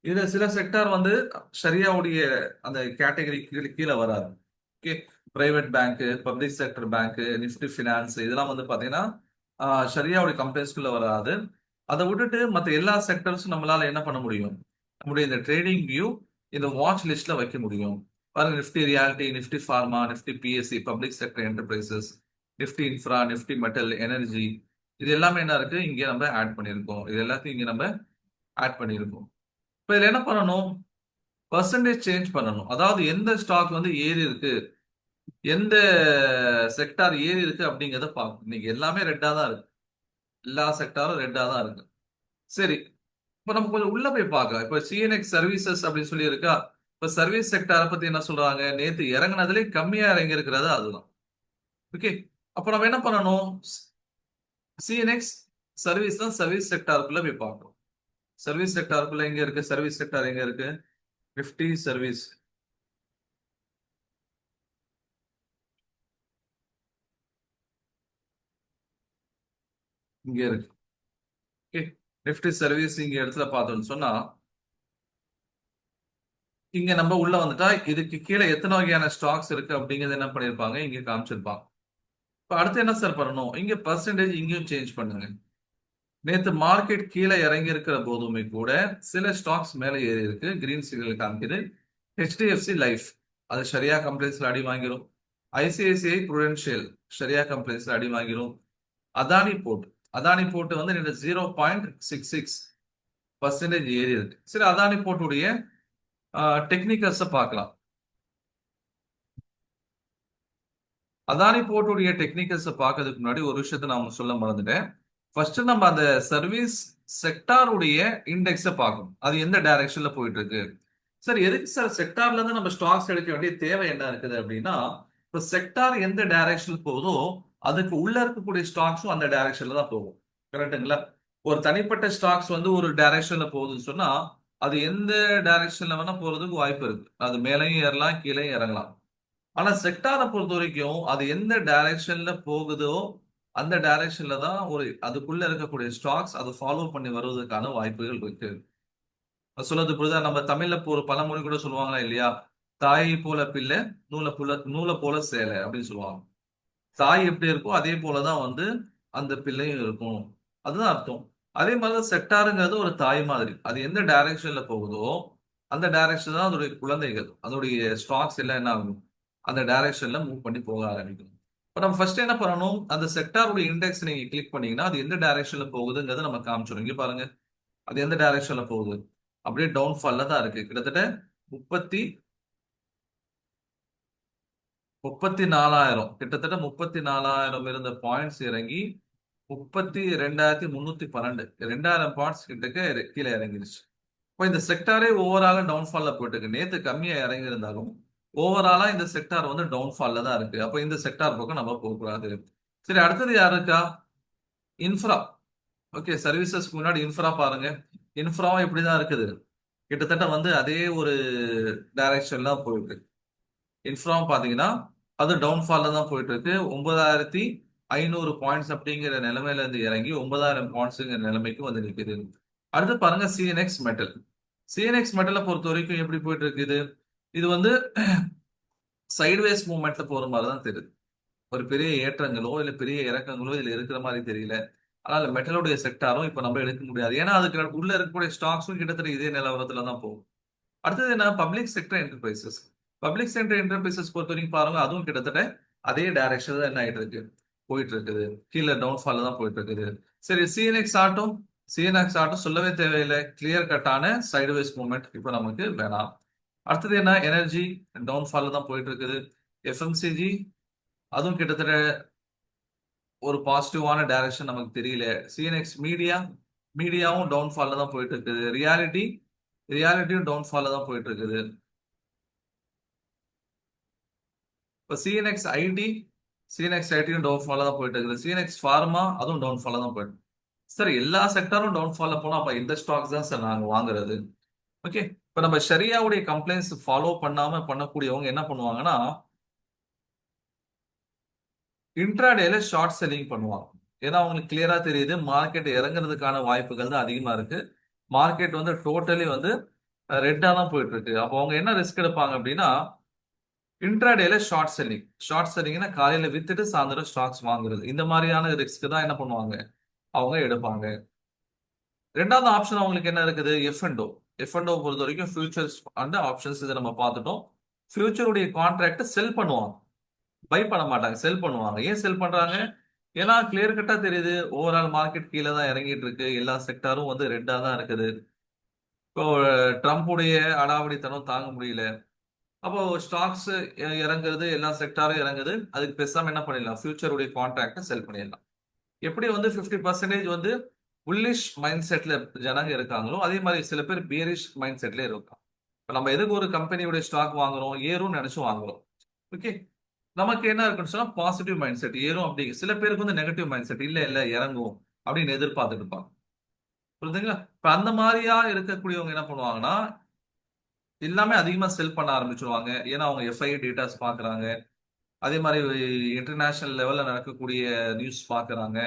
Speaker 1: இதுல சில sector வந்து ஷரியாவுடைய அந்த category கீழே வராது. Okay, private bank, public sector bank, Nifty finance இதெல்லாம் வந்து பாத்தீங்கன்னா ஷரியாவுடைய கம்பெனிஸ்குள்ள வராது. அதை விட்டுட்டு மற்ற எல்லா செக்டர்ஸும் நம்மளால என்ன பண்ண முடியும், நம்முடைய இந்த ட்ரேடிங் வியூ இந்த வாட்ச் லிஸ்ட்ல வைக்க முடியும். பாருங்க, Nifty reality, Nifty pharma, Nifty BSc, public sector enterprises, Nifty infra, Nifty metal, energy, இது எல்லாமே என்ன இருக்கு இங்க நம்ம ஆட் பண்ணியிருக்கோம். இது எல்லாத்தையும் இங்க நம்ம ஆட் பண்ணியிருக்கோம். இப்போ இதுல என்ன பண்ணணும், பர்சன்டேஜ் சேஞ்ச் பண்ணணும். அதாவது எந்த ஸ்டாக் வந்து ஏறி இருக்கு, எந்த செக்டார் ஏறி இருக்கு அப்படிங்கிறத பார்க்கணும். இன்னைக்கு எல்லாமே ரெட்டா தான் இருக்கு, எல்லா செக்டாரும் ரெட்டா தான் இருக்கு. சரி, இப்போ நம்ம கொஞ்சம் உள்ள போய் பார்க்கலாம். இப்போ சிஎன்எக்ஸ் சர்வீசஸ் அப்படின்னு சொல்லி இருக்கா. இப்போ சர்வீஸ் செக்டாரை பத்தி என்ன சொல்றாங்க, நேத்து இறங்குனதுலேயே கம்மியா இறங்கி இருக்கிறது அதுதான். ஓகே, அப்போ நம்ம என்ன பண்ணணும், சிஎன்எக்ஸ் சர்வீஸ் தான் சர்வீஸ் செக்டாருக்குள்ள போய் பார்க்கணும். சர்வீஸ் செக்டாருக்குள்ள எங்க இருக்கு, சர்வீஸ் செக்டார் எங்க இருக்கு, நிஃப்டி சர்வீஸ் இங்க இருக்கு. ஓகே, நிஃப்டி சர்வீஸ் இங்க இடத்துல பார்த்தோம்னு சொன்னா, இங்க நம்ம உள்ள வந்துட்டா இதுக்கு கீழே எத்தனை வகையான ஸ்டாக்ஸ் இருக்கு அப்படிங்கறது என்ன பண்ணிருப்பாங்க இங்க காமிச்சிருப்பாங்க. இப்ப அடுத்து என்ன சார் பண்ணணும், இங்க பர்சன்டேஜ் இங்கேயும் சேஞ்ச் பண்ணுங்க. நேத்து மார்க்கெட் கீழே இறங்கி இருக்கிற போதுமே கூட சில ஸ்டாக்ஸ் மேல ஏறி இருக்கு, கிரீன் சிக்னல் காமிக்குது. ஹெச்டிஎஃப்சி லைஃப் அது ஷரியா கம்பெனிஸ்ல அடி வாங்கிரும். ஐசிஐசிஐ புரூடென்ஷியல் ஷரியா கம்பெனிஸ்ல அடி வாங்கிரும். அதானி போர்ட், அதானி போர்ட் வந்து 0.66% ஏறி இருக்கு. சரி, அதானி போர்ட்டுடைய டெக்னிக்கல்ஸை பார்க்கலாம். அதானி போர்ட்டுடைய டெக்னிக்கல்ஸை பார்க்கறதுக்கு முன்னாடி ஒரு விஷயத்த நான் சொல்ல மறந்துட்டேன். ஃபர்ஸ்ட் நம்ம அந்த சர்வீஸ் செக்டாருடைய இண்டெக்ஸை பார்க்கணும், அது எந்த டைரக்ஷன்ல போயிட்டு இருக்கு. சார் எதுக்கு சார் செக்டார்ல இருந்து நம்ம ஸ்டாக்ஸ் எடுக்க வேண்டிய தேவை என்ன இருக்குது அப்படின்னா, இப்போ செக்டார் எந்த டைரக்ஷன்ல போகுதோ அதுக்கு உள்ள இருக்கக்கூடிய ஸ்டாக்ஸும் அந்த டைரக்ஷன்ல தான் போகும். கரெக்டுங்களா? ஒரு தனிப்பட்ட ஸ்டாக்ஸ் வந்து ஒரு டைரக்ஷன்ல போகுதுன்னு சொன்னா அது எந்த டைரக்ஷன்ல வேணா போறதுக்கு வாய்ப்பு இருக்கு. அது மேலையும் ஏறலாம், கீழே இறங்கலாம். ஆனா செக்டாரை பொறுத்த வரைக்கும் அது எந்த டைரக்ஷன்ல போகுதோ அந்த டைரக்ஷன்ல தான் ஒரு அதுக்குள்ள இருக்கக்கூடிய ஸ்டாக்ஸ் அதை ஃபாலோ பண்ணி வருவதற்கான வாய்ப்புகள் இருக்கு. சொல்றது புரியுதா? நம்ம தமிழ்ல ஒரு பழமொழி கூட சொல்லுவாங்களா இல்லையா, தாயை போல பிள்ளை, நூலை போல சேலை அப்படின்னு சொல்லுவாங்க. தாய் எப்படி இருக்கோ அதே போலதான் வந்து அந்த பிள்ளையும் இருக்கும், அதுதான் அர்த்தம். அதே மாதிரிதான் செக்டாருங்கிறது ஒரு தாய் மாதிரி, அது எந்த டைரக்ஷன்ல போகுதோ அந்த டைரக்ஷன் தான் அதோடைய குழந்தைகள், அதோடைய ஸ்டாக்ஸ் எல்லாம் என்ன ஆகும், அந்த டைரக்ஷன்ல மூவ் பண்ணி போக ஆரம்பிக்கும். இப்போ நம்ம ஃபர்ஸ்ட் என்ன பண்ணணும், அந்த செக்டாருடைய இண்டெக்ஸ் நீங்க கிளிக் பண்ணீங்கன்னா அது எந்த டைரக்ஷன்ல போகுதுங்கிறத நம்ம காமிச்சிடும். இங்க பாருங்க, அது எந்த டைரக்ஷன்ல போகுது, அப்படியே டவுன்ஃபால்ல தான் இருக்கு. கிட்டத்தட்ட முப்பத்தி 34,000, கிட்டத்தட்ட 34,000 இருந்த பாயிண்ட்ஸ் இறங்கி 32,312, 2,000 பாயிண்ட்ஸ் கிட்டக்க கீழே இறங்கிருச்சு. இப்போ இந்த செக்டாரே ஓவராலா டவுன்ஃபால்ல போயிட்டு இருக்கு. நேத்து கம்மியா இறங்கி இருந்தாலும் ஓவராலா இந்த செக்டார் வந்து டவுன்ஃபால்ல தான் இருக்கு. அப்போ இந்த செக்டார் பக்கம் நம்ம போகக்கூடாது. சரி, அடுத்தது யாரு இருக்கா, இன்ஃப்ரா. ஓகே, சர்வீசஸ்க்கு முன்னாடி இன்ஃப்ரா பாருங்க. இன்ஃப்ராவும் இப்படிதான் இருக்குது, கிட்டத்தட்ட வந்து அதே ஒரு டைரக்ஷன்ல தான் போயிட்டு. இன்ஃப்ராவும் பாத்தீங்கன்னா அது டவுன்ஃபால்ல தான் போயிட்டு இருக்கு. 9,500 பாயிண்ட்ஸ் அப்படிங்கிற நிலைமையில இருந்து இறங்கி 9,000 பாயிண்ட்ஸுங்கிற நிலைமைக்கு வந்து நிற்குது. அடுத்து பாருங்க சிஎன்எக்ஸ் மெட்டல். சிஎன்எக்ஸ் மெட்டலை பொறுத்த வரைக்கும் எப்படி போயிட்டு இருக்குது, இது வந்து சைட்வேஸ் மூவ்மெண்ட்ல போற மாதிரி தான் தெரியுது. ஒரு பெரிய ஏற்றங்களோ இல்ல பெரிய இறக்கங்களோ இதுல இருக்கிற மாதிரி தெரியல. அதனால மெட்டலுடைய செக்டாரும் இப்ப நம்ம எடுக்க முடியாது, ஏன்னா அதுக்கு உள்ள இருக்கக்கூடிய ஸ்டாக்ஸும் கிட்டத்தட்ட இதே நிலவரத்துல தான் போகும். அடுத்தது என்ன, public sector enterprises. Public sector enterprises பொறுத்த வரைக்கும் பாருங்க, அதுவும் கிட்டத்தட்ட அதே டைரக்ஷன் தான் என்ன ஆயிட்டு இருக்கு, போயிட்டு இருக்குது. கீழே டவுன்ஃபால் தான் போயிட்டு இருக்குது. சரி, சிஎன்எக்ஸ் ஆட்டோ. சிஎன்எக்ஸ் ஆட்டோ சொல்லவே தேவையில்லை, கிளியர் கட்டான சைடுவேஸ் மூவ்மெண்ட் இப்ப நமக்கு வேணாம். அடுத்தது என்ன, எனர்ஜி டவுன்ஃபால் தான் போயிட்டு இருக்குது. எஃப்எம்சிஜி அதுவும் கிட்டத்தட்ட ஒரு பாசிட்டிவான டைரக்ஷன் நமக்கு தெரியல. சிஎன்எக்ஸ் மீடியாவும் டவுன்ஃபால்ல தான் போயிட்டு இருக்குது. ரியாலிட்டியும் டவுன்ஃபால்ல தான் போயிட்டு இருக்குது. இப்போ சிஎன்எக்ஸ் ஐடியும் டவுன்ஃபால்ல தான் போயிட்டு இருக்குது. சிஎன்எக்ஸ் ஃபார்மா அதுவும் டவுன்ஃபால்ல தான் போயிட்டு. சார் எல்லா செக்டரும் டவுன்ஃபால்ல போனா அப்ப இந்த ஸ்டாக்ஸ் தான் சார் நாங்க வாங்குறது. ஓகே, இப்ப நம்ம ஷரியாவுடைய கம்ப்ளைண்ட்ஸ் ஃபாலோ பண்ணாம பண்ணக்கூடியவங்க என்ன பண்ணுவாங்கன்னா இன்ட்ராடேல ஷார்ட் செல்லிங் பண்ணுவாங்க. ஏன்னா அவங்களுக்கு கிளியரா தெரியுது மார்க்கெட் இறங்குறதுக்கான வாய்ப்புகள் தான் அதிகமா இருக்கு. மார்க்கெட் வந்து டோட்டலி வந்து ரெட்டா தான் போயிட்டு இருக்கு. அப்போ அவங்க என்ன ரிஸ்க் எடுப்பாங்க அப்படின்னா இன்ட்ராடேல ஷார்ட் செல்லிங்னா காலையில வித்துட்டு சாயந்தரம் ஸ்டாக்ஸ் வாங்குறது. இந்த மாதிரியான ரிஸ்க் தான் என்ன பண்ணுவாங்க அவங்க எடுப்பாங்க. ரெண்டாவது ஆப்ஷன் அவங்களுக்கு என்ன இருக்குது, எஃப் அண்ட் ஓ பொறுத்த வரைக்கும் ஃபியூச்சர்ஸ் அண்ட் ஆப்ஷன்ஸ் இதை நம்ம பார்த்துட்டோம். ஃபியூச்சருடைய கான்ட்ராக்ட் செல் பண்ணுவாங்க, பை பண்ண மாட்டாங்க, செல் பண்ணுவாங்க. ஏன் செல் பண்றாங்க? ஏன்னா கிளியர் கட்டா தெரியுது ஓவரால் மார்க்கெட் கீழே தான் இறங்கிட்டு இருக்கு, எல்லா செக்டாரும் வந்து ரெட்டா தான் இருக்குது. இப்போ ட்ரம்ப்புடைய அடாவடித்தனம் தாங்க முடியல. அப்போ ஸ்டாக்ஸ் இறங்குறது, எல்லா செக்டாரும் இறங்குது. அதுக்கு பேசாம என்ன பண்ணிடலாம், ஃபியூச்சருடைய கான்ட்ராக்டை செல் பண்ணிடலாம். எப்படி வந்து 50% வந்து புல்லிஷ் மைண்ட் செட்ல ஜனங்க இருக்காங்களோ அதே மாதிரி சில பேர் பியரிஷ் மைண்ட் செட்ல இருக்காங்க. இப்ப நம்ம எதுக்கு ஒரு கம்பெனியோட ஸ்டாக் வாங்குறோம், ஏறும் நினைச்சு வாங்குறோம். ஓகே, நமக்கு என்ன இருக்குன்னு சொன்னா பாசிட்டிவ் மைண்ட் செட், ஏறும். அப்படி சில பேருக்கு வந்து நெகட்டிவ் மைண்ட் செட், இல்ல இல்ல இறங்கும் அப்படின்னு எதிர்பார்த்துட்டு இருப்பாங்க. புரியுதுங்களா? இப்ப அந்த மாதிரியா இருக்கக்கூடியவங்க என்ன பண்ணுவாங்கன்னா எல்லாமே அதிகமா செல் பண்ண ஆரம்பிச்சிருவாங்க. ஏன்னா அவங்க எஃப்ஐ டேட்டாஸ் பாக்குறாங்க, அதே மாதிரி இன்டர்நேஷனல் லெவல்ல நடக்கக்கூடிய நியூஸ் பாக்குறாங்க.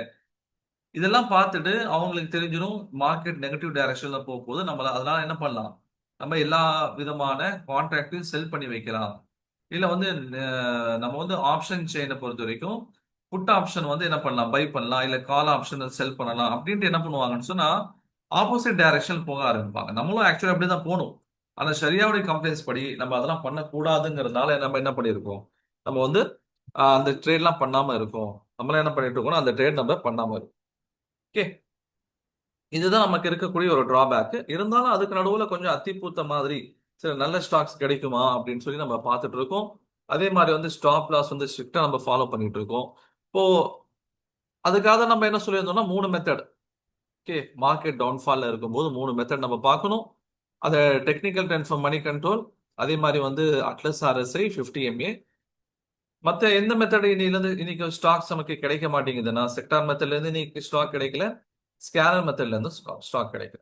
Speaker 1: இதெல்லாம் பார்த்துட்டு அவங்களுக்கு தெரிஞ்சிடும் மார்க்கெட் நெகட்டிவ் டைரக்ஷன்ல போகும்போது நம்மள அதனால என்ன பண்ணலாம், நம்ம எல்லா விதமான கான்ட்ராக்டையும் செல் பண்ணி வைக்கலாம். இல்ல வந்து நம்ம வந்து ஆப்ஷன் செயினை பொறுத்த வரைக்கும் புட் ஆப்ஷன் வந்து என்ன பண்ணலாம், பை பண்ணலாம், இல்ல கால் ஆப்ஷன் செல் பண்ணலாம் அப்படின்ட்டு என்ன பண்ணுவாங்கன்னு சொன்னா ஆப்போசிட் டைரக்ஷன் போக ஆரம்பிப்பாங்க. நம்மளும் ஆக்சுவலி அப்படிதான் போகணும். ஆனா ஷரியாவுடைய கம்ப்ளைண்ட்ஸ் படி நம்ம அதெல்லாம் பண்ணக்கூடாதுங்கிறதுனால நம்ம என்ன பண்ணியிருக்கோம், நம்ம வந்து அந்த ட்ரேட்லாம் பண்ணாம இருக்கோம். நம்மளாம் என்ன பண்ணிட்டு இருக்கோம்னா அந்த ட்ரேட் நம்ம பண்ணாம இருக்கோம். ஓகே, இதுதான் நமக்கு இருக்கக்கூடிய ஒரு டிராபேக். இருந்தாலும் அதுக்கு நடுவுல கொஞ்சம் அத்திப்பூத்த மாதிரி சில நல்ல ஸ்டாக்ஸ் கிடைக்குமா அப்படின்னு சொல்லி நம்ம பார்த்துட்டு இருக்கோம். அதே மாதிரி வந்து ஸ்டாப் லாஸ் வந்து ஸ்ட்ரிக்டா நம்ம ஃபாலோ பண்ணிட்டு இருக்கோம். இப்போ அதுக்காக நம்ம என்ன சொல்லியிருந்தோம்னா 3 மெத்தட். ஓகே, மார்க்கெட் டவுன்ஃபால்ல இருக்கும்போது 3 மெத்தட் நம்ம பார்க்கணும். அதை technical trend for money control, அதே மாதிரி வந்து அட்லஸ் ஆர்எஸ்ஐ 50 MA. மற்ற எந்த மெத்தட் இன்னைக்கு ஸ்டாக்ஸ் நமக்கு கிடைக்க மாட்டேங்குதுன்னா செக்டார் மெத்தட்ல இருந்து இன்னைக்கு ஸ்டாக் கிடைக்கல, ஸ்கேனர் மெத்தட்ல இருந்து ஸ்டாக் கிடைக்கல.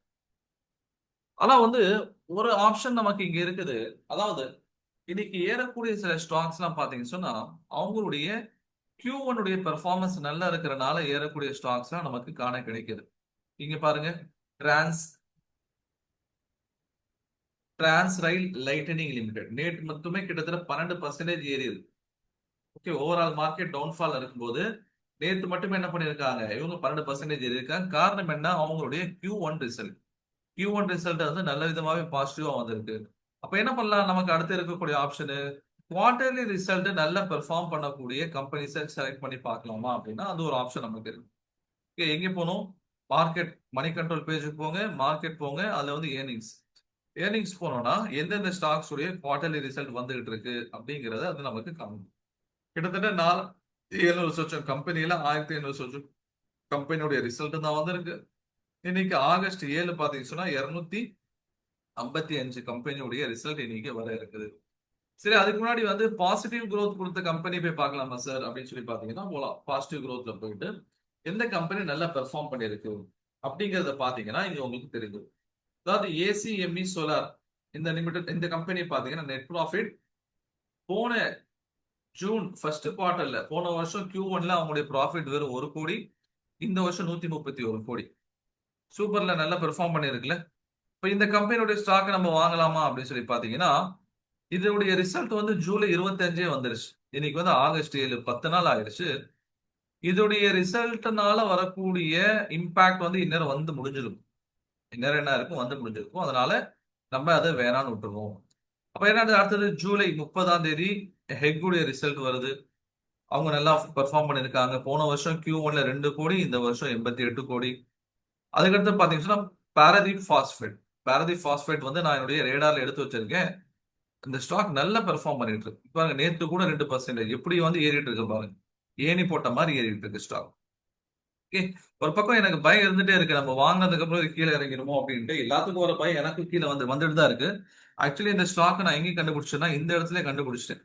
Speaker 1: ஆனா வந்து ஒரு ஆப்ஷன் நமக்கு இங்க இருக்குது. அதாவது இன்னைக்கு ஏறக்கூடிய சில ஸ்டாக்ஸ் எல்லாம் பாத்தீங்கன்னு சொன்னா அவங்களுடைய Q1 உடைய பெர்ஃபார்மன்ஸ் நல்லா இருக்கிறனால ஏறக்கூடிய ஸ்டாக்ஸ் எல்லாம் நமக்கு காண கிடைக்குது. இங்க பாருங்க, டிரான்ஸ் டிரான்ஸ் ரயில் லைட்டனிங் லிமிடெட் நேற்று மட்டுமே கிட்டத்தட்ட 12% ஏறி இருக்கு. ஓகே, ஓவரால் மார்க்கெட் டவுன்ஃபால் இருக்கும்போது நேற்று மட்டுமே என்ன பண்ணிருக்காங்க, இவங்க 12% ஏறி இருக்காங்க. காரணம் என்ன, அவங்களுடைய Q1 ரிசல்ட் வந்து நல்ல விதமாவே பாசிட்டிவா வந்திருக்கு. அப்ப என்ன பண்ணலாம், நமக்கு அடுத்து இருக்கக்கூடிய ஆப்ஷனு குவார்டர்லி ரிசல்ட் நல்லா பெர்ஃபார்ம் பண்ணக்கூடிய கம்பெனிஸை செலக்ட் பண்ணி பார்க்கலாமா அப்படின்னா அது ஒரு ஆப்ஷன் நமக்கு இருக்கு. Okay, எங்க போகணும், மார்க்கெட் மணி கண்ட்ரோல் பேஜுக்கு போங்க, மார்க்கெட் போங்க, அதுல வந்து ஏர்னிங்ஸ் போனோம்னா எந்தெந்த ஸ்டாக்ஸ் உடைய குவார்டர்லி ரிசல்ட் வந்துகிட்டு இருக்கு அப்படிங்கறத அது நமக்கு காணும். கிட்டத்தட்ட 700 சொச்சம் கம்பெனியில 1500 சொச்சம் கம்பெனியோட ரிசல்ட் தான் வந்திருக்கு. இன்னைக்கு ஆகஸ்ட் 7 பாத்தீங்கன்னா 255 கம்பெனியுடைய ரிசல்ட் இன்னைக்கு வர இருக்குது. சரி, அதுக்கு முன்னாடி வந்து பாசிட்டிவ் growth கொடுத்த கம்பெனி போய் பார்க்கலாமா சார் அப்படின்னு சொல்லி பாத்தீங்கன்னா போலாம். பாசிட்டிவ் growthல போயிட்டு எந்த கம்பெனி நல்லா பெர்ஃபார்ம் பண்ணிருக்கு அப்படிங்கறத பாத்தீங்கன்னா இங்க உங்களுக்கு தெரியும். அதாவது ஏசிஎம்இ சோலார் இந்த கம்பெனி பாத்தீங்கன்னா நெட் ப்ராஃபிட் போன ஜூன் ஃபர்ஸ்ட் குவார்டர்ல, போன வருஷம் Q1ல அவங்களுடைய ப்ராஃபிட் வெறும் 1 கோடி, இந்த வருஷம் 131 கோடி. சூப்பர்ல நல்லா பெர்ஃபார்ம் பண்ணிருக்குல்ல. இப்ப இந்த கம்பெனியோட ஸ்டாக் நம்ம வாங்கலாமா அப்படின்னு சொல்லி பாத்தீங்கன்னா இதோடைய ரிசல்ட் வந்து ஜூலை 25 வந்துருச்சு. இன்னைக்கு வந்து ஆகஸ்ட் 7, 10 நாள் ஆயிடுச்சு. இதோடைய ரிசல்ட்னால வரக்கூடிய இம்பாக்ட் வந்து இந்நேரம் வந்து முடிஞ்சிருக்கும். இந்நேரம் என்ன இருக்கும், வந்து முடிஞ்சிருக்கும். அதனால நம்ம அதை வேணான்னு விட்டுருவோம். அப்ப என்ன அடுத்தது ஜூலை 30 ஹெக்குடைய ரிசல்ட் வருது. அவங்க நல்லா பெர்ஃபார்ம் பண்ணிருக்காங்க. போன வருஷம் Q1ல 2 கோடி, இந்த வருஷம் 88 கோடி. அதுக்கடுத்து பாத்தீங்கன்னா பாரதீப் பாஸ்பேட் வந்து நான் என்னுடைய ரேடார்ல எடுத்து வச்சிருக்கேன். இந்த ஸ்டாக் நல்லா பெர்ஃபார்ம் பண்ணிட்டு இருக்கு. பாருங்க நேத்து கூட 2% எப்படி வந்து ஏறிட்டு இருக்கு பாருங்க. ஏணி போட்ட மாதிரி ஏறிட்டு இருக்கு ஸ்டாக். ஓகே. ஒரு பக்கம் எனக்கு பயம் இருந்துட்டே இருக்கு. நம்ம வாங்கினதுக்கு அப்புறம் இது கீழே இறங்கிடுமோ அப்படின்ட்டு. எல்லாத்துக்கும் ஒரு பயம் எனக்கு கீழே வந்துட்டு தான் இருக்கு. ஆக்சுவலி இந்த ஸ்டாக் நான் எங்க கண்டுபிடிச்சேன்னா இந்த இடத்துல கண்டுபிடிச்சிட்டேன்.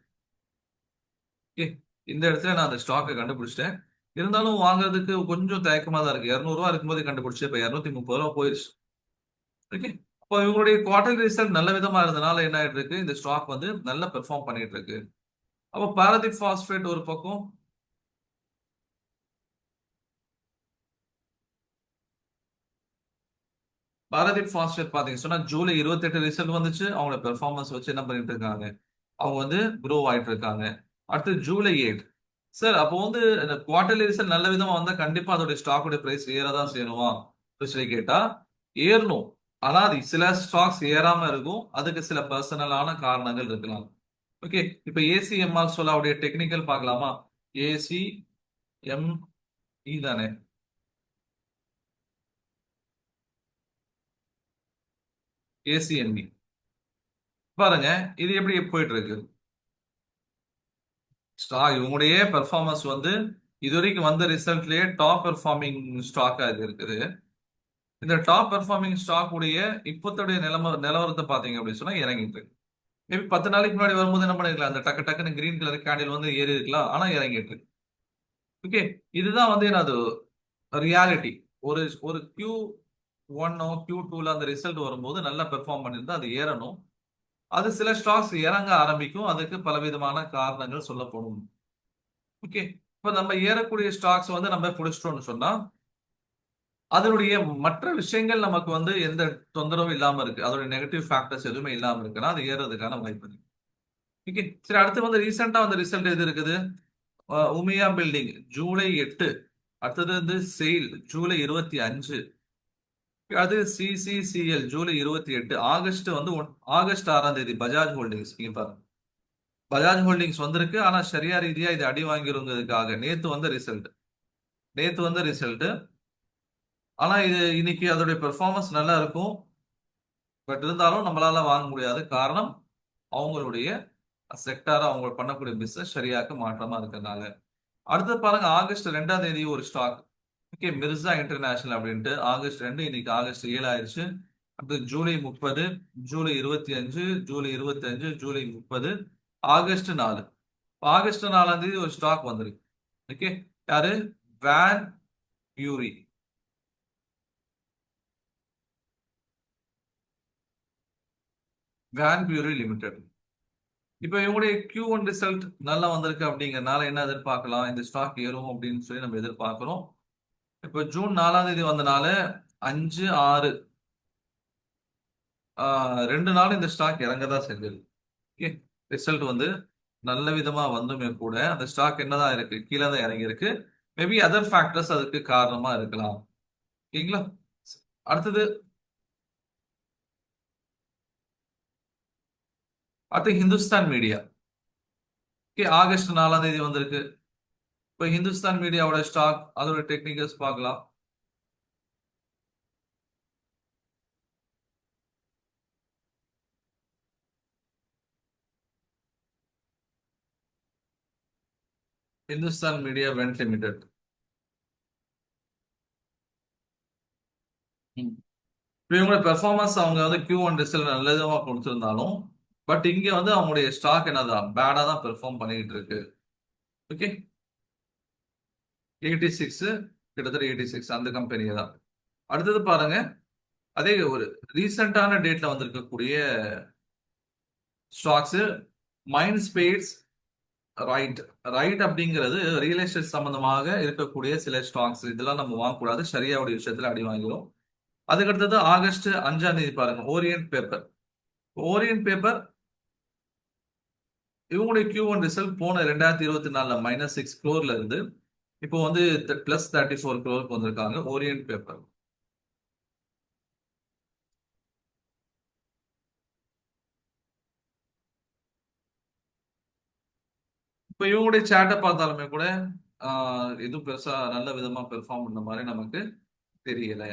Speaker 1: ஓகே. இந்த இடத்துல நான் அந்த ஸ்டாக்கை கண்டுபிடிச்சிட்டேன். இருந்தாலும் வாங்குறதுக்கு கொஞ்சம் தயக்கமா தான் இருக்கு. 200 இருக்கும்போது கண்டுபிடிச்சு இப்ப 230 போயிருச்சு. ஓகே. இப்போ இவங்களுடைய குவார்டர்லி ரிசல்ட் நல்ல விதமா இருந்தனால என்ன ஆயிட்டு இருக்கு, இந்த ஸ்டாக் வந்து நல்லா பெர்ஃபார்ம் பண்ணிட்டு இருக்கு. அப்போ பாரதிக் பாஸ்பேட் ஒரு பக்கம், பாரதிக் பாஸ்பேட் பாத்தீங்க சொன்னா ஜூலை 28 ரிசல்ட் வந்துச்சு. அவங்களோட பெர்ஃபார்மன்ஸ் வச்சு என்ன பண்ணிட்டு இருக்காங்க, அவங்க வந்து க்ரோ ஆயிட்டு இருக்காங்க. அடுத்து ஜூலை 8 சார், அப்போ வந்து இந்த குவார்டர்லி ரிசல்ட் நல்ல விதமா வந்தா கண்டிப்பா அதோட ஸ்டாக்கோட பிரைஸ் ஏறதான் செய்யணுமா சொல்லி கேட்டா ஏறணும். ஆனா அது சில ஸ்டாக்ஸ் ஏறாம இருக்கும். அதுக்கு சில பர்சனலான காரணங்கள் இருக்கலாம். ஓகே. இப்ப ஏசிஎம்ஆர் சொல்ல அவருடைய டெக்னிக்கல் பார்க்கலாமா? ஏசிஎம்இ தானே? ஏசிஎம்இ பாருங்க, இது எப்படி போயிட்டு இருக்கு. இவங்களுடைய பெர்ஃபார்மன்ஸ் வந்து இதுவரைக்கும் வந்த ரிசல்ட்லயே டாப் பெர்ஃபார்மிங் ஸ்டாக்கா இது இருக்குது. இந்த டாப் பெர்ஃபார்மிங் ஸ்டாக் உடைய இப்போதைய நிலவரத்தை பாத்தீங்க அப்படின்னு சொன்னா இறங்கிட்டு இருக்கு. மேபி 10 நாளைக்கு முன்னாடி வரும்போது என்ன பண்ணிருக்கலாம், அந்த டக்கு டக்குன்னு கிரீன் கலர் கேண்டில் வந்து ஏறி இருக்கலாம். ஆனா இறங்கிட்டு இருக்கு. ஓகே. இதுதான் வந்து என்னது ரியாலிட்டி. ஒரு ஒரு Q1 Q2ல அந்த ரிசல்ட் வரும்போது நல்லா பெர்ஃபார்ம் பண்ணியிருந்தா அது ஏறணும். அது சில ஸ்டாக்ஸ் இறங்க ஆரம்பிக்கும். அதுக்கு பலவிதமான காரணங்கள் சொல்லப்படும். ஓகே. இப்ப நம்ம ஏறக்கூடிய ஸ்டாக்ஸ் வந்து நம்ம பிடிச்சிட்டோம்னு சொன்னா அதனுடைய மற்ற விஷயங்கள் நமக்கு வந்து எந்த தொந்தரவும் இல்லாம இருக்கு. அதோட நெகட்டிவ் ஃபேக்டர்ஸ் எதுவுமே இல்லாம இருக்குன்னா அது ஏறதுக்கான வாய்ப்பு இருக்கு. ஓகே. சரி, அடுத்து வந்து ரீசெண்டா வந்து ரிசல்ட் எது இருக்குது? உமியா பில்டிங் ஜூலை 8. அடுத்தது வந்து செயில் ஜூலை 25. அது சிசிசிஎல் ஜூலை 28. ஆகஸ்ட் வந்து ஆகஸ்ட் 6 பஜாஜ் ஹோல்டிங்ஸ் நீங்க பாருங்க. பஜாஜ் ஹோல்டிங்ஸ் வந்திருக்கு. ஆனா சரியா ரீதியா இது அடி வாங்கிருங்கிறதுக்காக நேத்து வந்த ரிசல்ட். ஆனா இது இன்னைக்கு அதோடைய பெர்ஃபார்மன்ஸ் நல்லா இருக்கும். பட் இருந்தாலும் நம்மளால வாங்க முடியாது. காரணம் அவங்களுடைய செக்டார், அவங்க பண்ணக்கூடிய பிசினஸ் சரியாக மாற்றமா இருக்கிறதுனால. அடுத்து பாருங்க, ஆகஸ்ட் 2 ஒரு ஸ்டாக். ஓகே. மிர்சா இன்டர்நேஷனல் அப்படின்ட்டு ஆகஸ்ட் 2, இன்னைக்கு ஆகஸ்ட் 7 ஆயிருச்சு. அடுத்து July 30, July 25, July 25, July 30, August 4. August 4 ஒரு ஸ்டாக் வந்திருக்கு. ஓகே. யாரு? வேன் பியூரி. வேன் பியூரி லிமிடெட். இப்ப இவங்களுடைய Q1 ரிசல்ட் நல்லா வந்திருக்கு அப்படிங்கறதுனால என்ன எதிர்பார்க்கலாம், இந்த ஸ்டாக் ஏறும் அப்படின்னு சொல்லி நம்ம எதிர்பார்க்கிறோம். இப்ப ஜூன் 4 வந்தனால 5, 6 2 நாள் இந்த ஸ்டாக் இறங்கதான் செஞ்சது. ஓகே. ரிசல்ட் வந்து நல்ல விதமா வந்துமே கூட அந்த ஸ்டாக் என்னதான் இருக்கு, கீழே தான் இறங்கி இருக்கு. மேபி அதர் ஃபேக்டர்ஸ் அதுக்கு காரணமா இருக்கலாம். ஓகேங்களா? அடுத்தது அடுத்து ஹிந்துஸ்தான் மீடியா. ஓகே. ஆகஸ்ட் 4 வந்திருக்கு. இப்போ ஹிந்துஸ்தான் மீடியாவோட ஸ்டாக் அதோட டெக்னிக்கல்ஸ் பார்க்கலாம். Hindustan media went limited. இப்போ இவங்களோட பெர்ஃபார்மன்ஸ் அவங்க வந்து Q1 ரிசல்ட் நல்ல விதமா கொடுத்திருந்தாலும் பட் இங்க வந்து அவங்களுடைய ஸ்டாக் என்னதான் பேடா தான் பெர்ஃபார்ம் பண்ணிட்டு இருக்கு. ஓகே. 86, கிட்டத்தட்ட 86 அந்த கம்பெனி தான். அடுத்தது பாருங்க, அதே ஒரு ரீசெண்டான டேட்ல வந்திருக்கக்கூடிய stocks mind space right. Right அப்படிங்கிறது ரியல் எஸ்டேட் சம்பந்தமாக இருக்கக்கூடிய சில ஸ்டாக்ஸ். இதெல்லாம் நம்ம வாங்கக்கூடாது. சரியாவுடைய விஷயத்துல அடி வாங்கிடும். அதுக்கடுத்தது ஆகஸ்ட் 5 பாருங்க, ஓரியன்ட் பேப்பர். ஓரியன்ட் பேப்பர் இவங்களுடைய Q1 ரிசல்ட் போன 2024 -6 crore இருந்து இப்போ வந்து +34 crore வந்திருக்காங்க ஓரியன்ட் பேப்பர். இப்போ இவங்களுடைய சேட்டை பார்த்தாலுமே கூட எதுவும் பெருசா நல்ல விதமா பெர்ஃபார்ம் பண்ண மாதிரி நமக்கு தெரியல.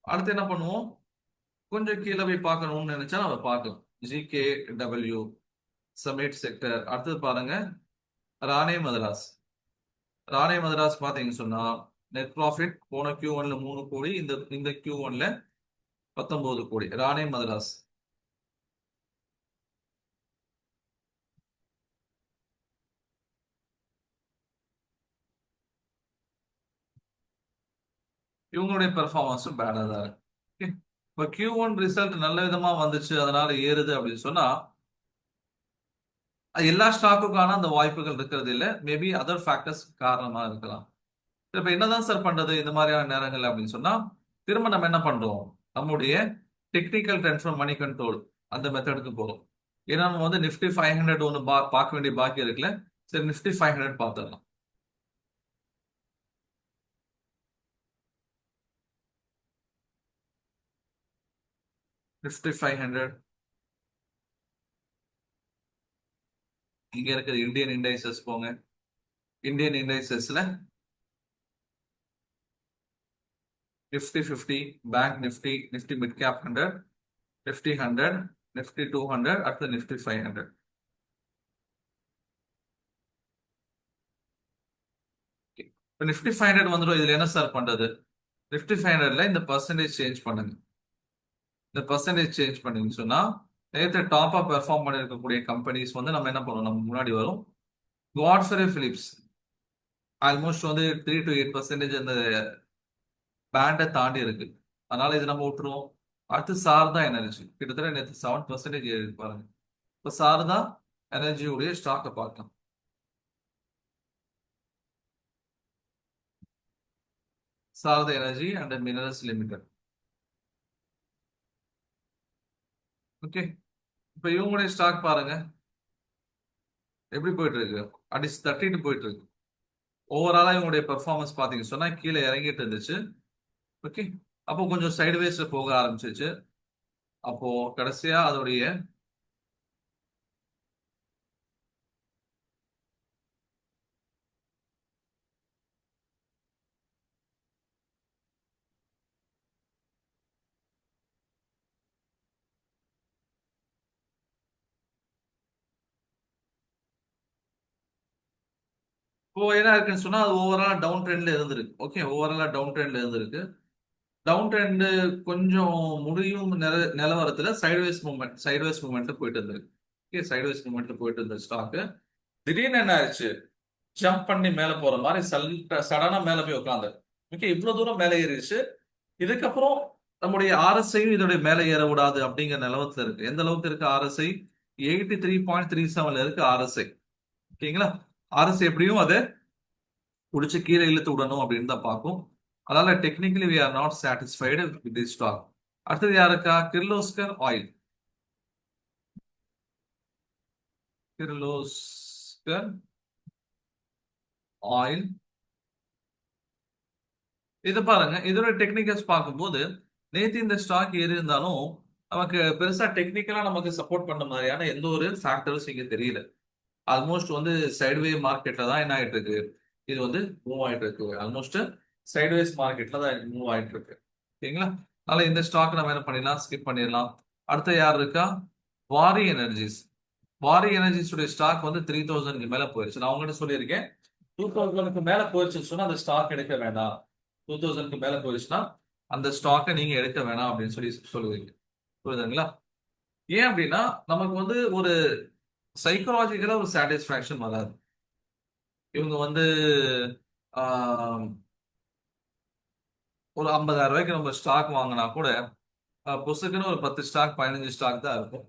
Speaker 1: அடுத்து என்ன பண்ணுவோம், கொஞ்சம் கீழே போய் பார்க்கணும்னு நினைச்சா நம்ம பார்க்கலாம். GKW, சமிட் செக்டர். அடுத்தது பாருங்க ராணே மதராஸ். ராணே மதராஸ் பாத்தீங்கன்னு சொன்னா நெட் ப்ராஃபிட் போன Q1ல 3 கோடி, இந்த Q1ல 19 கோடி. ராணே மதராஸ். இவங்களுடைய பெர்ஃபார்மன்ஸும் பேடா தான் இருக்கு. Okay. இப்ப Q1 ரிசல்ட் நல்ல விதமா வந்துச்சு, அதனால ஏறுது அப்படின்னு சொன்னா அது எல்லா ஸ்டாக்குக்கான அந்த வாய்ப்புகள் இருக்கிறது இல்ல. மேபி அதர் ஃபேக்டர்ஸ் காரணமா இருக்கலாம். இப்ப என்னதான் சார் பண்றது இந்த மாதிரியான நேரங்கள் அப்படின்னு சொன்னா, திரும்ப நம்ம என்ன பண்றோம், நம்முடைய technical trend from money control அந்த மெத்தடுக்கு போறோம். ஏன்னா நம்ம வந்து நிஃப்டி 500 ஒன்று பார்க்க வேண்டிய பாக்கி இருக்குல்ல. சரி, நிஃப்டி 500 பார்த்துடலாம். நிஃப்டி 500 இங்க இருக்கிற இந்தியன் இண்டைசஸ் போங்க. இந்தியன் இண்டைசஸ்ல Nifty 50, bank Nifty, Nifty mid cap 100, Nifty 100, Nifty 200, அடுத்து நிஃப்டி 500. இப்போ நிஃப்டி 500 வந்துடும். இதுல என்ன சார் பண்றது? நிஃப்டி 500ல இந்த பர்சன்டேஜ் சேஞ்ச் பண்ணுங்க. இந்த பர்சன்டேஜ் சேஞ்ச் பண்ணீங்கன்னு சொன்னா நேற்று டாப்பா பெர்ஃபார்ம் பண்ணிருக்கக்கூடிய கம்பெனிஸ் வந்து நம்ம என்ன பண்ணுவோம், நம்ம முன்னாடி வரும். காட்ஃப்ரே பிலிப்ஸ் ஆல்மோஸ்ட் வந்து 3 to 8% அந்த பேண்டை தாண்டி இருக்கு. அதனால இது நம்ம விட்டுருவோம். அடுத்து சாரதா எனர்ஜி கிட்டத்தட்ட நேற்று 7% ஏறி பாருங்க. இப்போ சாரதா எனர்ஜியுடைய ஸ்டாக்கை பார்க்கலாம். Sharda energy and minerals limited. Okay, இப்போ இவங்களுடைய ஸ்டாக் பாருங்க எப்படி போயிட்டு இருக்கு. அடிச்சு தட்டிட்டு போயிட்டு இருக்கு. ஓவராலா இவங்களுடைய பெர்ஃபார்மன்ஸ் பாத்தீங்கன்னு சொன்னா கீழே இறங்கிட்டு இருந்துச்சு. ஓகே, அப்போ கொஞ்சம் சைடுவேஸ்ல போக ஆரம்பிச்சிச்சு. அப்போ கடைசியா அதோடைய இப்போ என்ன இருக்குன்னு சொன்னா அது ஓவராலா டவுன் ட்ரெண்ட்ல இருந்திருக்கு. ஓகே, ஓவராலா டவுன் ட்ரெண்ட்ல இருந்திருக்கு. டவுன் ட்ரெண்ட் கொஞ்சம் முடியும் நிலவரத்துல சைடுவேஸ் மூவ்மெண்ட் போயிட்டு இருந்திருக்கு. ஓகே, சைடுவேஸ் மூவ்மெண்ட்ல போயிட்டு இருந்த ஸ்டாக் திடீர்னு என்ன ஆயிடுச்சு, ஜம்ப் பண்ணி மேல போற மாதிரி சடனா மேல போய் உட்காந்து. ஓகே, இவ்வளவு தூரம் மேல ஏறிடுச்சு. இதுக்கப்புறம் நம்முடைய ஆர்எஸ்ஐயும் இதோடைய மேல ஏற விடாது அப்படிங்கிற நிலவரத்துல இருக்கு. எந்த அளவுக்கு இருக்கு ஆர்எஸ்ஐ? 83.37 இருக்கு ஆர்எஸ்ஐ. ஓகேங்களா? ஆர்எஸ்ஐ எப்படியும் அதை குடிச்சு கீழே இழுத்து விடணும் அப்படின்னு தான் பார்க்கும். அதனால technically we are not satisfied with the stock. அடுத்தது யாருக்கா? கிர்லோஸ்கர் ஆயில். கிர்லோஸ்கர் ஆயில் இது பாருங்க, இதோட டெக்னிக்கல்ஸ் பார்க்கும்போது நேத்து இந்த ஸ்டாக் ஏறி இருந்தாலும் நமக்கு பெருசா டெக்னிக்கலா நமக்கு சப்போர்ட் பண்ண மாதிரியான எந்த ஒரு ஃபேக்டர்ஸ் இங்க தெரியல. ஆல்மோஸ்ட் வந்து சைட்வே மார்க்கெட்ல தான் என்ன ஆயிட்டு இருக்கு, இது வந்து மூவ் ஆயிட்டு இருக்கு. ஆல்மோஸ்ட் சைட்வேஸ் மார்க்கெட்ல தான் மூவ் ஆயிட்டு இருக்கு. ஓகேங்களா? அதனால இந்த ஸ்டாக் நம்ம என்ன பண்ணிடலாம், ஸ்கிப் பண்ணிடலாம். அடுத்த யார் இருக்கா? வாரி எனர்ஜிஸ். வாரி எனர்ஜிஸ் உடைய ஸ்டாக் வந்து 3000 மேல போயிருச்சு. நான் உங்ககிட்ட சொல்லியிருக்கேன் 2000 மேல போயிருச்சுன்னு சொன்னா அந்த ஸ்டாக் எடுக்க வேண்டாம். 2000 மேல போயிருச்சுன்னா அந்த ஸ்டாக்கை நீங்க எடுக்க வேணாம் அப்படின்னு சொல்லி சொல்லுவீங்க. புரியுதுங்களா? ஏன் அப்படின்னா நமக்கு வந்து ஒரு சைக்கலாஜிக்கலா ஒரு சாட்டிஸ்பாக்சன் வராது. இவங்க வந்து ஆஹ், ஒரு 50,000 ரூபாய்க்கு நம்ம ஸ்டாக் வாங்கினா கூட புதுசுக்குன்னு ஒரு 10 ஸ்டாக் 15 ஸ்டாக் தான் இருக்கும்.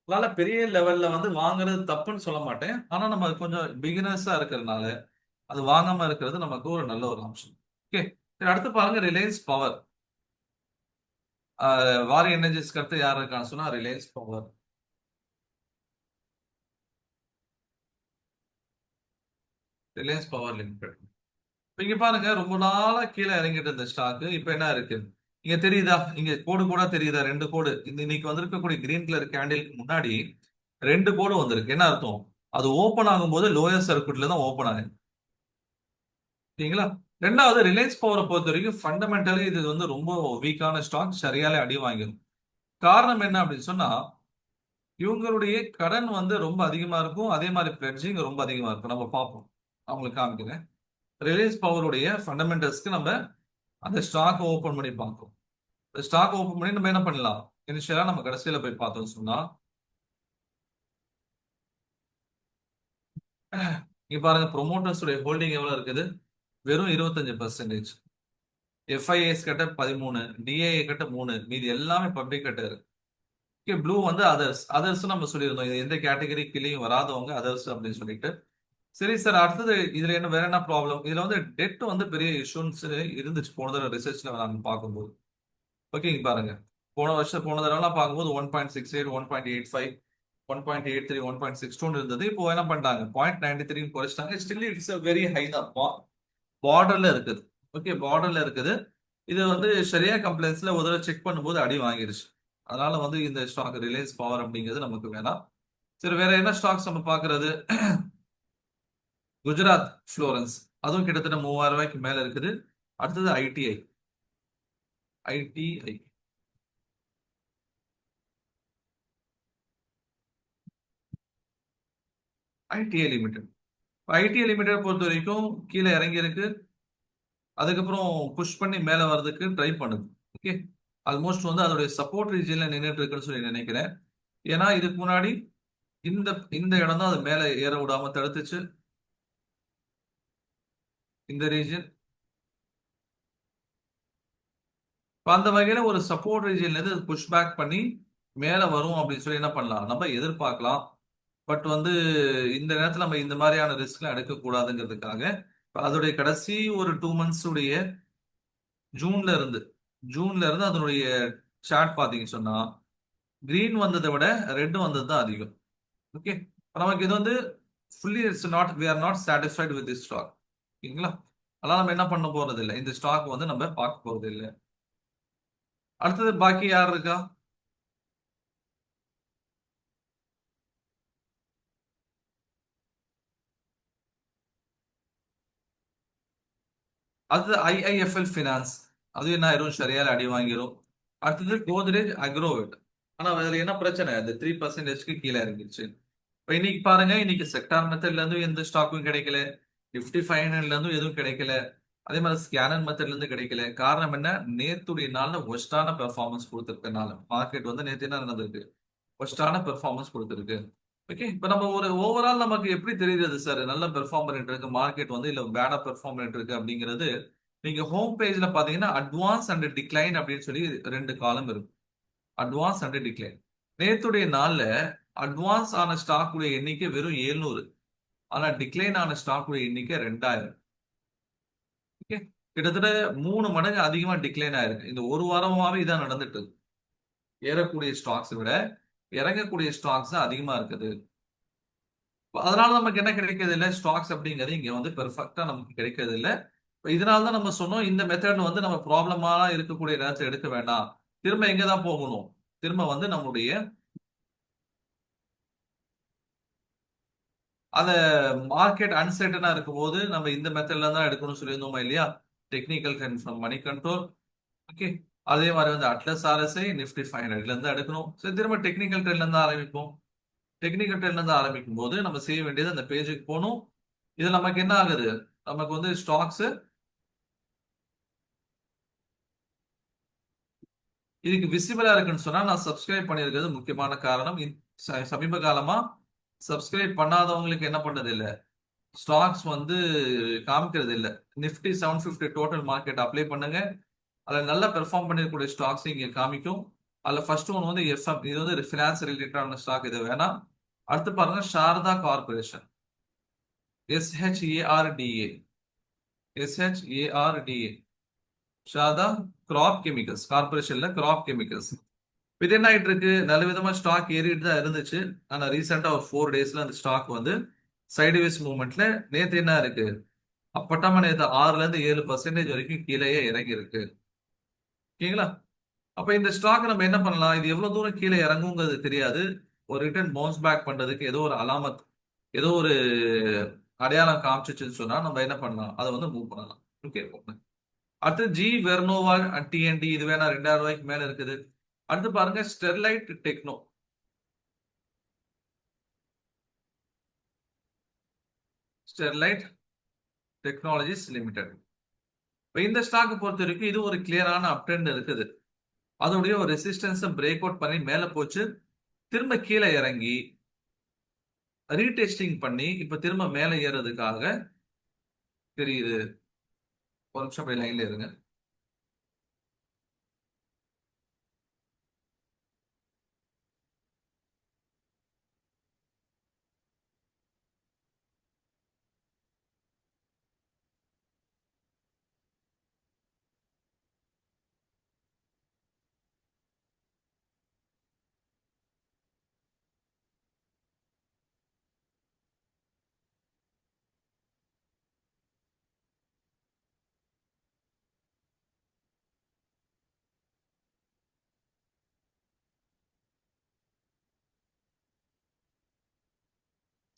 Speaker 1: அதனால பெரிய லெவல்ல வந்து வாங்குறது தப்புன்னு சொல்ல மாட்டேன். ஆனா நம்ம கொஞ்சம் பிகினர்ஸா இருக்கிறதுனால அது வாங்காம இருக்கிறது நமக்கு ஒரு நல்ல ஒரு ஆப்ஷன். ஓகே, அடுத்து பாருங்க ரிலையன்ஸ் பவர். வாரி எனர்ஜிஸ்க்கு அடுத்து யார் இருக்கான்னு சொன்னா Reliance power. Reliance power limited. இங்க பாருங்க ரொம்ப நாளா கீழே இறங்கிட்டு இருந்த ஸ்டாக் இப்ப என்ன இருக்கு இங்க தெரியுதா? இங்க கோடு கூட தெரியுதா? 2 கோடு. இந்த இன்னைக்கு வந்திருக்கக்கூடிய கிரீன் கலர் கேண்டிலுக்கு முன்னாடி 2 கோடு வந்திருக்கு. என்ன அர்த்தம்? அது ஓபன் ஆகும்போது லோயர் சர்க்யூட்ல தான் ஓபன் ஆகுது. ஓகேங்களா? ரெண்டாவது ரிலையன்ஸ் பவரை பொறுத்த வரைக்கும் ஃபண்டமெண்டலி இது வந்து ரொம்ப வீக்கான ஸ்டாக், சரியாலே அடி வாங்கிடும். காரணம் என்ன அப்படின்னு சொன்னா இவங்களுடைய கடன் வந்து ரொம்ப அதிகமா இருக்கும். அதே மாதிரி பிளட்ஜிங் ரொம்ப அதிகமா இருக்கும். நம்ம பார்ப்போம். அவங்களுக்கு காமிக்கிறேன். ரிலையன்ஸ் பவருடைய ஃபண்டமெண்டல்ஸ்க்கு நம்ம அந்த ஸ்டாக் ஓபன் பண்ணி பார்ப்போம். ஸ்டாக் ஓபன் பண்ணி நம்ம என்ன பண்ணலாம்? இனிஷியலா நம்ம கடைசியில போய் பார்த்தோம்னு சொன்னா, இங்க பாருங்க ப்ரொமோட்டர்ஸ் உடைய ஹோல்டிங் எவ்வளவு இருக்குது? வெறும் 25%. எஃப்ஐஎஸ் கிட்ட 13, டிஐஏ கிட்ட 3, மீதி எல்லாமே பப்ளிக் கிட்ட இருக்கு. ப்ளூ வந்து அதர்ஸ். அதர்ஸ் நம்ம சொல்லியிருந்தோம். இது எந்த கேட்டகரி கீழேயும் வராதவங்க அதர்ஸ் அப்படின்னு சொல்லிட்டு. சரி சார், அடுத்தது இதுல என்ன வேற என்ன ப்ராப்ளம்? இதுல வந்து டெட் வந்து பெரிய இஷ்யூன்ஸ் இருந்துச்சு போன தடவை ரிசர்ச்ல நாங்க பார்க்கும்போது. ஓகேங்க பாருங்க. போன தடவைலாம் பார்க்கும்போது 1.68, 1.85, 1.83, 1.62 இருந்தது. இப்போ என்ன பண்ணிட்டாங்க? 0.93 குறைச்சிட்டாங்க. Still it's a very high தான். பார்டர்ல இருக்குது. ஓகே, பார்டர்ல இருக்குது. இது வந்து ஷரியா கம்ப்ளைண்ட்ஸ்ல ஒரு தடவை செக் பண்ணும்போது அடி வாங்கிருச்சு. அதனால வந்து இந்த ஸ்டாக் ரிலையன்ஸ் பவர் அப்படிங்கிறது நமக்கு வேணாம். சரி, வேற என்ன ஸ்டாக்ஸ் நம்ம பார்க்கிறது? குஜராத் ஃப்ளோரன்ஸ், அதுவும் கிட்டத்தட்ட 3000 ரூபாய்க்கு மேல இருக்குது. அடுத்தது ITI. ITI ITI limited. ITI limited பொறுத்த வரைக்கும் கீழே இறங்கி இருக்கு. அதுக்கப்புறம் புஷ் பண்ணி மேல வர்றதுக்கு ட்ரை பண்ணுது. ஓகே, ஆல்மோஸ்ட் வந்து அதோடைய சப்போர்ட் ரீஜன்ல நின்றுட்டு இருக்குன்னு சொல்லி நினைக்கிறேன். ஏன்னா இதுக்கு முன்னாடி இந்த இந்த இடம் தான் அது மேல ஏற விடாம தடுத்துச்சு. இந்த ரீஜன் அந்த வகையில ஒரு சப்போர்ட் ரீஜன்ல இருந்து புஷ் பேக் பண்ணி மேல வரும் அப்படின்னு சொல்லி என்ன பண்ணலாம்? நம்ம எதிர்பார்க்கலாம். பட் வந்து இந்த நேரத்துல நம்ம இந்த மாதிரியான ரிஸ்க்லாம் எடுக்கக்கூடாதுங்கிறதுக்காக அதோடைய கடைசி ஒரு 2 மந்த்ஸ் உடைய ஜூன்ல இருந்து ஜூன்ல இருந்து அதனுடைய சார்ட் பாத்தீங்க சொன்னா கிரீன் வந்ததை விட ரெட் வந்தது தான் அதிகம். ஓகே, நமக்கு இது வந்து fully it's not we are not satisfied with this stock. ஓகேங்களா? அதனால நம்ம என்ன பண்ண போறது இல்லை. இந்த ஸ்டாக் வந்து நம்ம பார்க்க போறது இல்லை. அடுத்தது பாக்கி யார் இருக்கா? அது ஐஐஎஃப்எல் ஃபினான்ஸ். அது என்ன ஆயிரும்? சரியால அடி வாங்கிரும். அடுத்தது கோத்ரேஜ் அக்ரோவெட். ஆனா அதுல என்ன பிரச்சனை? அது 3%க்கு கீழே இறங்கிருச்சு. இப்ப இன்னைக்கு பாருங்க, இன்னைக்கு செக்டார் மெத்தட்ல இருந்து எந்த ஸ்டாக்கும் கிடைக்கல. நிப்டி 500ல இருந்தும் எதுவும் கிடைக்கல. அதே மாதிரி ஸ்கேனர் மெத்தட்ல இருந்து கிடைக்கல. காரணம் என்ன? நேத்துடைய நாள்ல ஒஸ்டான பெர்ஃபார்மன்ஸ் கொடுத்திருக்கனால மார்க்கெட் வந்து நேத்து என்ன நடந்திருக்கு? ஒஸ்டான பெர்ஃபார்மன்ஸ் கொடுத்திருக்கு. ஓகே, இப்ப நம்ம ஒரு ஓவரால் நமக்கு எப்படி தெரியுது சார் நல்ல பெர்ஃபார்ம் பண்ணிட்டு இருக்கு மார்க்கெட் வந்து இல்ல பேடா பெர்ஃபார்ம் பண்ணிட்டு இருக்கு அப்படிங்கிறது? நீங்க ஹோம் பேஜ்ல பாத்தீங்கன்னா அட்வான்ஸ் அண்ட் டிக்ளைன் அப்படின்னு சொல்லி 2 காலம் இருக்கு. Advance and decline. நேத்துடைய நாள்ல அட்வான்ஸ் ஆன ஸ்டாக் உடைய எண்ணிக்கை வெறும் 700. ஆனா டிக்ளைன் ஆன ஸ்டாக் உடைய எண்ணிக்கை 2000. ஓகே, கிட்டத்தட்ட 3 மடங்கு அதிகமா டிக்ளைன் ஆயிருக்கு. இந்த ஒரு வாரமாவே இதான் நடந்துட்டு இருக்கு. ஏறக்கூடிய ஸ்டாக்ஸ் விட இறங்கக்கூடிய ஸ்டாக்ஸ் தான் அதிகமா இருக்குது. அதனால நமக்கு என்ன கிடைக்கிறது இல்ல? ஸ்டாக்ஸ் அப்படிங்கிறது இங்க வந்து பெர்ஃபெக்ட்டா நமக்கு கிடைக்கிறது இல்ல. இதனால தான் நம்ம சொன்னோம் இந்த மெத்தட் வந்து நம்ம ப்ராப்ளமா இருக்கக்கூடிய நேரத்தை எடுக்க வேண்டாம். திரும்ப எங்க தான் போகணும்? திரும்ப வந்து நம்முடைய அந்த மார்க்கெட் அன்சர்டனா இருக்கும்போது நம்ம இந்த மெத்தட்ல தான் எடுக்கணும்னு சொல்லியிருந்தோமா இல்லையா? Technical confirm money control. Okay, அதே மாதிரி வந்து அட்லஸ் ஆர்எஸ்ஐ நிப்டி 500ல இருந்து எடுக்கணும். சரி, திரும்ப டெக்னிக்கல் ட்ரெண்ட்ல இருந்து ஆரம்பிப்போம். டெக்னிக்கல் ட்ரெண்ட்ல இருந்து ஆரம்பிக்கும் போது நம்ம செய்ய வேண்டியது அந்த பேஜுக்கு போகணும். இது நமக்கு என்ன ஆகுது? நமக்கு வந்து ஸ்டாக்ஸ் இதுக்கு விசிபிளா இருக்குன்னு சொன்னா நான் சப்ஸ்கிரைப் பண்ணியிருக்கிறது முக்கியமான காரணம். சமீப காலமா சப்ஸ்கிரைப் பண்ணாதவங்களுக்கு என்ன பண்ணது இல்ல? ஸ்டாக்ஸ் வந்து காமிக்கிறது இல்ல. நிப்டி 750 டோட்டல் மார்க்கெட் அப்ளை பண்ணுங்க. அதுல நல்லா பெர்ஃபார்ம் பண்ணிருக்கக்கூடிய ஸ்டாக்ஸ் இங்க காமிக்கும். அதுல ஃபர்ஸ்ட் ஒன் வந்து எஃப்எம். இது வந்து ஃபினான்ஸ் ரிலேட்டடான ஸ்டாக், இது வேணாம். அடுத்து பாருங்க Sharda corporation. S H A R D A. S H A R D A. Sharda crop chemicals கார்பரேஷன்ல கிராப் கெமிக்கல்ஸ். இது என்ன ஆயிட்டு இருக்கு? நல்ல விதமா ஸ்டாக் ஏறிட்டு தான் இருந்துச்சு. ஆனா ரீசெண்டா ஒரு 4 டேஸ்ல அந்த ஸ்டாக் வந்து சைடுவேஸ் மூவ்மெண்ட்ல நேத்து என்ன இருக்கு? அப்பட்டமா நேத்து 6ல இருந்து 7% வரைக்கும் கீழேயே இறங்கி இருக்கு. ஓகேங்களா? அப்ப இந்த ஸ்டாக் நம்ம என்ன பண்ணலாம்? இது எவ்வளவு தூரம் கீழே இறங்குங்கிறது தெரியாது. ஒரு ரிட்டர்ன் பவுன்ஸ் பேக் பண்றதுக்கு ஏதோ ஒரு அலாமத், ஏதோ ஒரு அடையாளம் காமிச்சிச்சுன்னு சொன்னா நம்ம என்ன பண்ணலாம்? அதை வந்து மூவ் பண்ணலாம். ஓகே, அடுத்து ஜி வெர்னோவா டிஎன்டி, இது வேணா 2000 ரூபாய்க்கு மேல இருக்குது. அடுத்து பாருங்க Sterlite techno. Sterlite technologies limited. இப்போ இந்த ஸ்டாக் பொறுத்த வரைக்கும் இது ஒரு கிளியரான அப் ட்ரெண்ட் இருக்குது. அதோடைய ஒரு ரெசிஸ்டன்ஸை பிரேக் அவுட் பண்ணி மேலே போச்சு, திரும்ப கீழே இறங்கி ரீடெஸ்டிங் பண்ணி இப்ப திரும்ப மேலே ஏறதுக்காக தெரியுது. ஒரு நிமிஷம் அப்படியே லைன்ல இருங்க.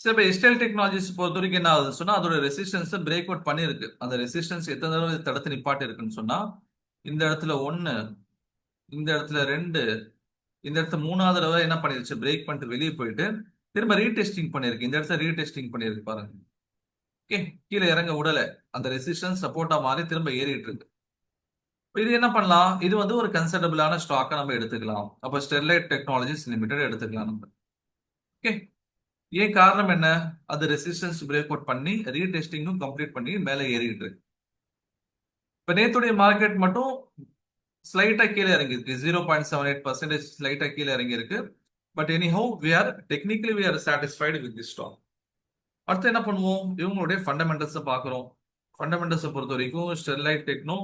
Speaker 1: சரி, இப்போ எஸ்டெல் டெக்னாலஜிஸ் பொறுத்த வரைக்கும் என்ன ஆகுதுன்னு சொன்னா அதோட ரெசிஸ்டன்ஸை பிரேக் அவுட் பண்ணிருக்கு. அந்த ரெசிஸ்டன்ஸ் எத்தனை தடவை தடுத்து நிப்பாட்டி இருக்குன்னு சொன்னா இந்த இடத்துல 1, இந்த இடத்துல 2, இந்த இடத்துல 3வது தடவை என்ன பண்ணிருச்சு, பிரேக் பண்ணிட்டு வெளியே போயிட்டு திரும்ப ரீடெஸ்டிங் பண்ணிருக்கு. இந்த இடத்துல ரீடெஸ்டிங் பண்ணிருக்கு பாருங்க. ஓகே, கீழே இறங்க விடல, அந்த ரெசிஸ்டன்ஸ் சப்போர்ட்டா மாறி திரும்ப ஏறிட்டு இருக்கு. இது என்ன பண்ணலாம், இது வந்து ஒரு கன்சிடபிளான ஸ்டாக்கா நம்ம எடுத்துக்கலாம். அப்ப ஸ்டெர்லைட் டெக்னாலஜிஸ் லிமிடெட் எடுத்துக்கலாம் நம்ம. ஓகே, ஏன் காரணம் என்ன, அது ரெசிஸ்டன்ஸ் பிரேக் அவுட் பண்ணி ரீடெஸ்டிங்கும் கம்ப்ளீட் பண்ணி மேலே ஏறிட்டு இருக்கு. இப்ப நேத்துடைய மார்க்கெட் மட்டும் ஸ்லைட்டா கீழே இறங்கி இருக்கு, 0.78% ஸ்லைட்டா கீழே இறங்கி இருக்கு. But any how we are satisfied with this stock. அடுத்து என்ன பண்ணுவோம், இவங்களுடைய ஃபண்டமெண்டல்ஸ் பாக்குறோம். ஃபண்டமெண்டல்ஸ் பொறுத்த வரைக்கும் Sterlite techno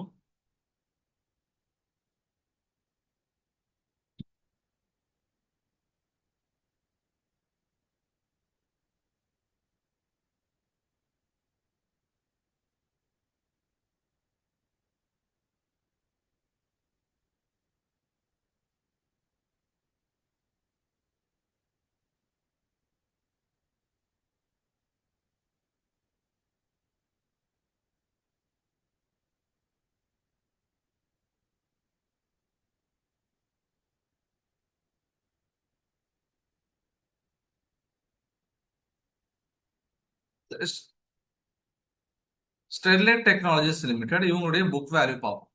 Speaker 1: Sterlite technologies limited இவங்களுடைய புக் வேல்யூ பார்ப்போம்.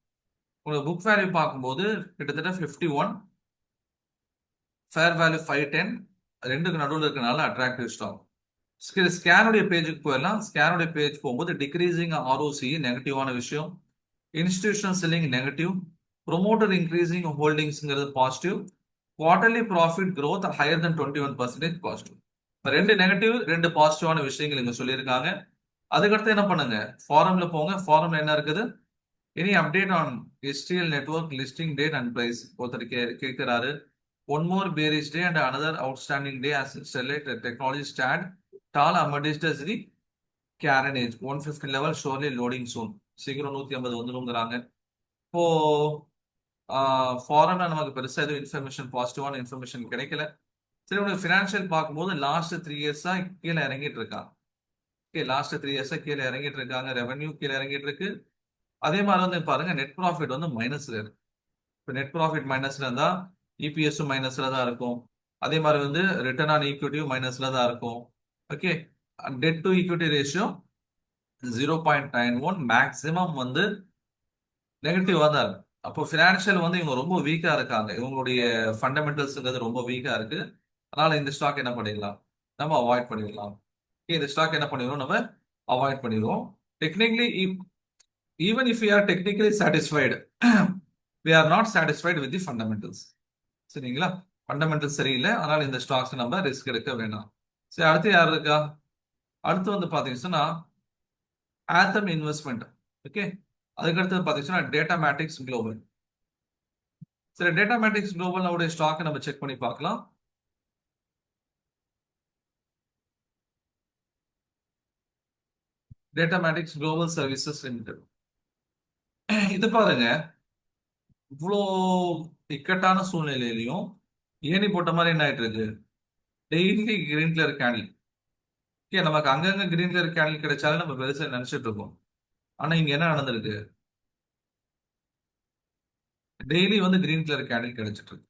Speaker 1: உங்களோட புக் வேல்யூ பார்க்கும்போது கிட்டத்தட்ட 51, ஃபேர் வேல்யூ 510, ரெண்டுக்கு நடுவில் இருக்கனால அட்ராக்டிவ் ஸ்டாக். ஸ்கேனுடைய பேஜுக்கு போயிடலாம். ஸ்கேனுடைய பேஜ் போகும்போது டிக்ரீசிங் ஆர்ஓசி நெகட்டிவான விஷயம், institutional selling negative, promoter increasing ஹோல்டிங்ஸ்ங்கிறது positive, quarterly profit growth higher than 21% positive. ரெண்டு நெகட்டிவ், ரெண்டு பாசிட்டிவான விஷயங்கள் இங்க சொல்லியிருக்காங்க. அதுக்கடுத்து என்ன பண்ணுங்க, ஃபாரம்ல போங்க. ஃபாரம்ல என்ன இருக்குது, any update on STL network listing date and price ஒருத்தர் கேட்கிறாரு. One more bearish day and another outstanding day as Sterlite technology stand tall amidst the carnage 150 level surely loading soon. சீக்கிரம் 150 வந்துருங்கிறாங்க. இப்போ ஃபாரம்ல நமக்கு பெருசா எதுவும் இன்ஃபர்மேஷன், பாசிட்டிவான இன்ஃபர்மேஷன் கிடைக்கல. சரி, உனக்கு ஃபினான்ஷியல் பார்க்கும்போது லாஸ்ட் 3 இயர்ஸா கீழே இறங்கிட்டு இருக்காங்க. ஓகே, லாஸ்ட் 3 இயர்ஸா கீழே இறங்கிட்டு இருக்காங்க. ரெவன்யூ கீழே இறங்கிட்டு இருக்கு. அதே மாதிரி வந்து பாருங்க, நெட் ப்ராஃபிட் வந்து மைனஸ்ல இருக்கு. இப்போ நெட் ப்ராஃபிட் மைனஸ்ல இருந்தா இபிஎஸும் மைனஸ்ல தான் இருக்கும். அதே மாதிரி வந்து ரிட்டர்ன் ஆன் ஈக்விட்டியும் மைனஸ்ல தான் இருக்கும். Okay, debt to equity ratio 0.91, maximum வந்து நெகட்டிவா தான் இருக்கு. அப்போ ஃபினான்ஷியல் வந்து இவங்க ரொம்ப வீக்கா இருக்காங்க. இவங்களுடைய ஃபண்டமெண்டல்ஸ்ங்கிறது ரொம்ப வீக்கா இருக்கு. அதனால இந்த ஸ்டாக் என்ன பண்ணிடலாம், நம்ம அவாய்ட் பண்ணிடலாம். இந்த ஸ்டாக் என்ன பண்ணிடுவோம், நம்ம அவாய்ட் பண்ணிடுவோம். Technically even if you are technically satisfied, we are not satisfied with the fundamentals. சரிங்களா, ஃபண்டமெண்டல்ஸ் சரியில்லை, அதனால இந்த ஸ்டாக்ஸ் நம்ம ரிஸ்க் எடுக்க வேணாம். சரி, அடுத்து யார் இருக்கா, அடுத்து வந்து பாத்தீங்கன்னா ஆத்தம் இன்வெஸ்ட்மெண்ட். ஓகே, அதுக்கடுத்து பாத்தீங்கன்னா டேட்டா மேட்ரிக்ஸ் குளோபல். சரி, டேட்டா மேட்ரிக்ஸ் குளோபல் ஸ்டாக் நம்ம செக் பண்ணி பார்க்கலாம். Data matrix global services limited. இது பாருங்க, இவ்வளோ இக்கட்டான சூழ்நிலையிலையும் ஏணி போட்ட மாதிரி என்ன ஆயிட்டு இருக்கு, daily green colour candle. Okay, நமக்கு அங்கங்க கிரீன் கலர் கேண்டில் கிடைச்சாலும் நம்ம பெருசா நினைச்சிட்டு இருக்கோம். ஆனா இங்க என்ன நடந்திருக்கு, டெய்லி வந்து கிரீன் கலர் கேண்டில் கிடைச்சிட்டு இருக்கு.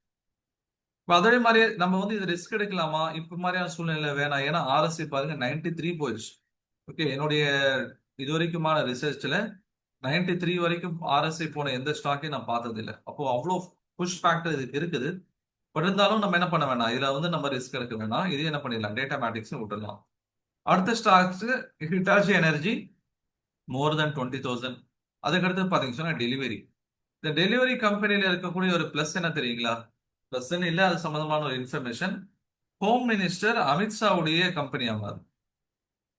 Speaker 1: இப்போ அதே மாதிரி நம்ம வந்து இது ரிஸ்க் எடுக்கலாமா, இப்ப மாதிரியான சூழ்நிலை வேணாம். ஏன்னா ஆர்எஸ்சி பாருங்க 93 போயிடுச்சு. ஓகே, என்னுடைய இதுவரைக்குமான ரிசர்ச்ல 93 வரைக்கும் RSI போன எந்த ஸ்டாக்கையும் நான் பார்த்தது இல்லை. அப்போ அவ்வளோ புஷ் ஃபேக்டர் இதுக்கு இருக்குது. பட் இருந்தாலும் நம்ம என்ன பண்ண வேணாம், இதுல வந்து நம்ம ரிஸ்க் எடுக்க வேணாம். இது என்ன பண்ணிடலாம், டேட்டா மேட்டிக்ஸ் விட்டுடலாம். அடுத்த ஸ்டாக்ஸ் ஹிட்டாச்சி எனர்ஜி மோர் தென் 20,000. அதுக்கடுத்து பாத்தீங்கன்னா சொன்னா டெலிவரி. இந்த டெலிவரி கம்பெனில இருக்கக்கூடிய ஒரு பிளஸ் என்ன தெரியுங்களா? பிளஸ் இல்ல, அது சம்பந்தமான ஒரு இன்ஃபர்மேஷன். ஹோம் மினிஸ்டர் அமித்ஷாவுடைய கம்பெனி ஆகாது.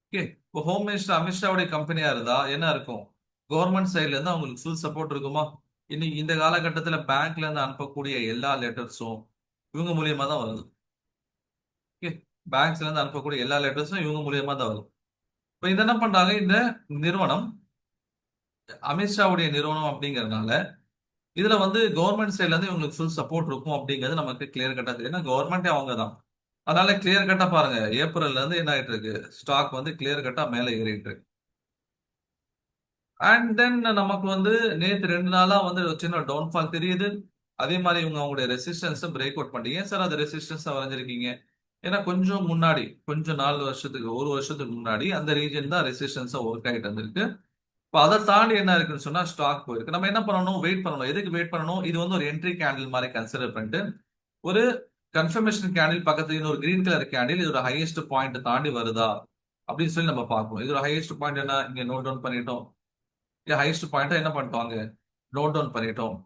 Speaker 1: ஓகே, இப்போ ஹோம் மினிஸ்டர் அமித்ஷாவுடைய கம்பெனியா இருந்தா என்ன இருக்கும்? கவர்மெண்ட் சைட்ல இருந்து அவங்களுக்கு ஃபுல் சப்போர்ட் இருக்குமா? இன்னைக்கு இந்த காலகட்டத்துல பேங்க்ல இருந்து அனுப்பக்கூடிய எல்லா லெட்டர்ஸும் இவங்க மூலியமா தான் வருது. ஓகே, பேங்க்ஸ்ல இருந்து அனுப்பக்கூடிய எல்லா லெட்டர்ஸும் இவங்க மூலியமா தான் வரும். இப்போ இது என்ன பண்றாங்க, இந்த நிறுவனம் அமித்ஷாவுடைய நிறுவனம் அப்படிங்கறதுனால இதுல வந்து கவர்மெண்ட் சைட்ல இருந்து இவங்களுக்கு ஃபுல் சப்போர்ட் இருக்கும் அப்படிங்கிறது நமக்கு கிளியர் கட்டா தெரியும். ஏன்னா கவர்மெண்டே அவங்க தான். அதனால கிளியர் கட்டா பாருங்க, ஏப்ரல்ல இருந்து என்ன ஆயிட்டு இருக்கு, ஸ்டாக் வந்து கிளியர் கட்டா மேல ஏறிட்டு இருக்கு. அண்ட் தென் நமக்கு வந்து நேத்து 2 நாளா வந்து ஒரு சின்ன டவுன்ஃபால் தெரியுது. அதே மாதிரி இவங்க அவங்களுடைய ரெசிஸ்டன்ஸ் பிரேக் அவுட் பண்ணிட்டீங்க சார். அது ரெசிஸ்டன்ஸ் வரைஞ்சிருக்கீங்க. ஏன்னா கொஞ்சம் முன்னாடி, கொஞ்சம் 4 வருஷத்துக்கு, 1 வருஷத்துக்கு முன்னாடி அந்த ரீஜன் தான் ரெசிஸ்டன்ஸா ஒர்க் ஆகிட்டு வந்திருக்கு. இப்போ அதை தாண்டி என்ன இருக்குன்னு சொன்னா ஸ்டாக் போயிருக்கு. நம்ம என்ன பண்ணணும், வெயிட் பண்ணணும். எதுக்கு வெயிட் பண்ணணும்? இது வந்து ஒரு என்ட்ரி கேண்டில் மாதிரி கன்சிடர் பண்ணிட்டு ஒரு கன்ஃபர்மேஷன் கேண்டில் பக்கத்துல இன்னொரு கிரீன் கலர் கேண்டில் இதோட ஹையஸ்ட் பாயிண்ட் தாண்டி வருதா அப்படின்னு சொல்லி நம்ம பார்க்கணும். இதோட ஹையஸ்ட் பாயிண்ட் என்ன, இங்க நோட் டவுன் பண்ணிட்டோம். ஹையஸ்ட் பாயிண்ட் என்ன பண்ணிட்டோம், நோட் டவுன் பண்ணிட்டோம்.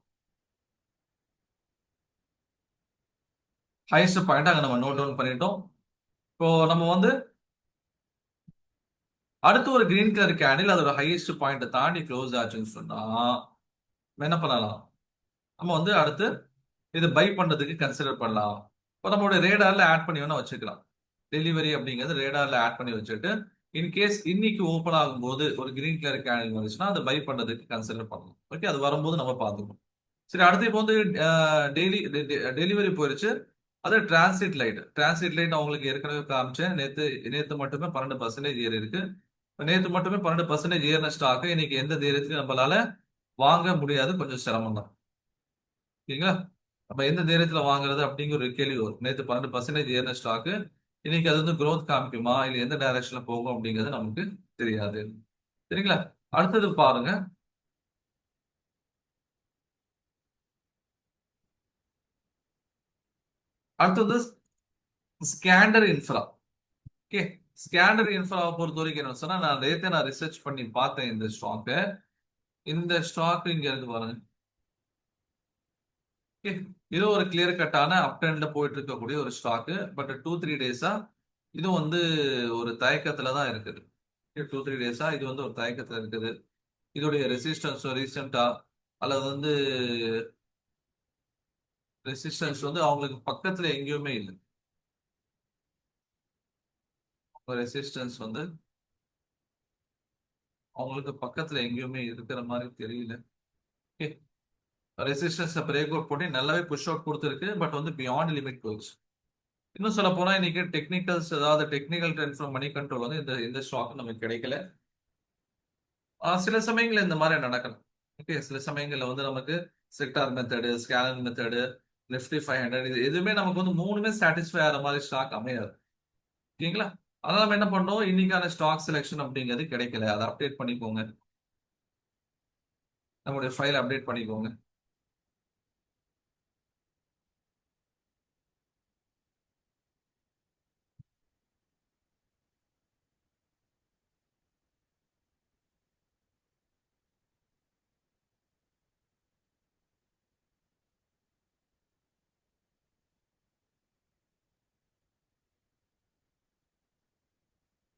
Speaker 1: ஹையஸ்ட் பாயிண்ட் அங்க நம்ம நோட் டவுன் பண்ணிட்டோம். இப்போ நம்ம வந்து அடுத்து ஒரு கிரீன் கலர் கேண்டில் அதோட ஹையஸ்ட் பாயிண்ட் தாண்டி க்ளோஸ் ஆச்சுன்னு சொன்னா நம்ம என்ன பண்ணலாம், நம்ம வந்து அடுத்து இதை பை பண்றதுக்கு கன்சிடர் பண்ணலாம். இப்போ நம்மளோட ரேடார்ல ஆட் பண்ணி வேணா வச்சுக்கலாம். டெலிவரி அப்படிங்கிறது ரேடார்ல ஆட் பண்ணி வச்சுட்டு இன்கேஸ் இன்னைக்கு ஓப்பன் ஆகும்போது ஒரு கிரீன் கலர் கேண்டில் வந்துச்சுன்னா அதை பை பண்றதுக்கு கன்சிடர் பண்ணலாம். ஓகே, அது வரும்போது நம்ம பார்த்துக்கணும். சரி, அடுத்து இப்போ வந்து டெய்லி டெலிவரி போயிருச்சு. அது டிரான்சிட் லைட் அவங்களுக்கு ஏற்கனவே காமிச்சேன். நேத்து நேத்து மட்டுமே 12% ஏறி இருக்கு. நேத்து மட்டுமே 12% ஏறின ஸ்டாக் இன்னைக்கு எந்த தைரியத்திலும் நம்மளால வாங்க முடியாது, கொஞ்சம் சிரமம் தான். ஓகேங்களா? நம்ம எந்த தைரியத்துல வாங்குறது அப்படிங்கிற ஒரு கேள்வி வரும். நேத்து 12% ஏறின ஸ்டாக் இன்னைக்கு அது வந்து growth காமிக்குமா இல்ல எந்த டைரக்ஷன்ல போகும் அப்படிங்கிறது நமக்கு தெரியாது. சரிங்களா? அடுத்தது பாருங்க. அடுத்தது ஸ்கேண்டர் இன்ஃப்ரா. ஓகே, ஸ்கேண்டர் இன்ஃப்ராவை பொறுத்த வரைக்கும் என்ன சொன்னா, நான் ரிசர்ச் பண்ணி பார்த்தேன் இந்த ஸ்டாக். இந்த ஸ்டாக் இங்க இருக்கு பாருங்க. ஓகே, இது ஒரு கிளியர் கட்டான அப் ட்ரெண்ட்ல போயிட்டு இருக்கக்கூடிய ஒரு ஸ்டாக். பட் 2-3 டேஸா இது வந்து ஒரு தயக்கத்துல தான் இருக்குது. 2-3 டேஸா இது வந்து ஒரு தயக்கத்துல இருக்குது. இதோடைய ரெசிஸ்டன்ஸ் ரீசெண்டா அல்லது வந்து ரெசிஸ்டன்ஸ் வந்து அவங்களுக்கு பக்கத்துல எங்கேயுமே இல்லை. ரெசிஸ்டன்ஸ் வந்து அவங்களுக்கு பக்கத்துல எங்கேயுமே இருக்கிற மாதிரி தெரியல. ஓகே, ரெசிஸ்டன்ஸ் பிரேக் அவுட் போட்டு நல்லாவே புஷ் அவுட் கொடுத்துருக்கு. பட் வந்து பியாண்ட் லிமிட் போயிடுச்சு. இன்னும் சொல்ல போனா இன்னைக்கு டெக்னிக்கல்ஸ், அதாவது technical trend from money control வந்து இந்த இந்த ஸ்டாக் நமக்கு கிடைக்கல. சில சமயங்கள்ல இந்த மாதிரி நடக்கலாம். ஓகே, சில சமயங்கள்ல வந்து நமக்கு sector method, scalar method, Nifty 500 இது எதுவுமே நமக்கு வந்து மூணுமே சாட்டிஸ்ஃபை ஆகிற மாதிரி ஸ்டாக் அமையாது. ஓகேங்களா? அதனால நம்ம என்ன பண்ணோம், இன்னைக்கான ஸ்டாக் செலெக்ஷன் அப்படிங்கிறது கிடைக்கல. அதை அப்டேட் பண்ணிக்கோங்க, நம்மளுடைய ஃபைல் அப்டேட் பண்ணிக்கோங்க.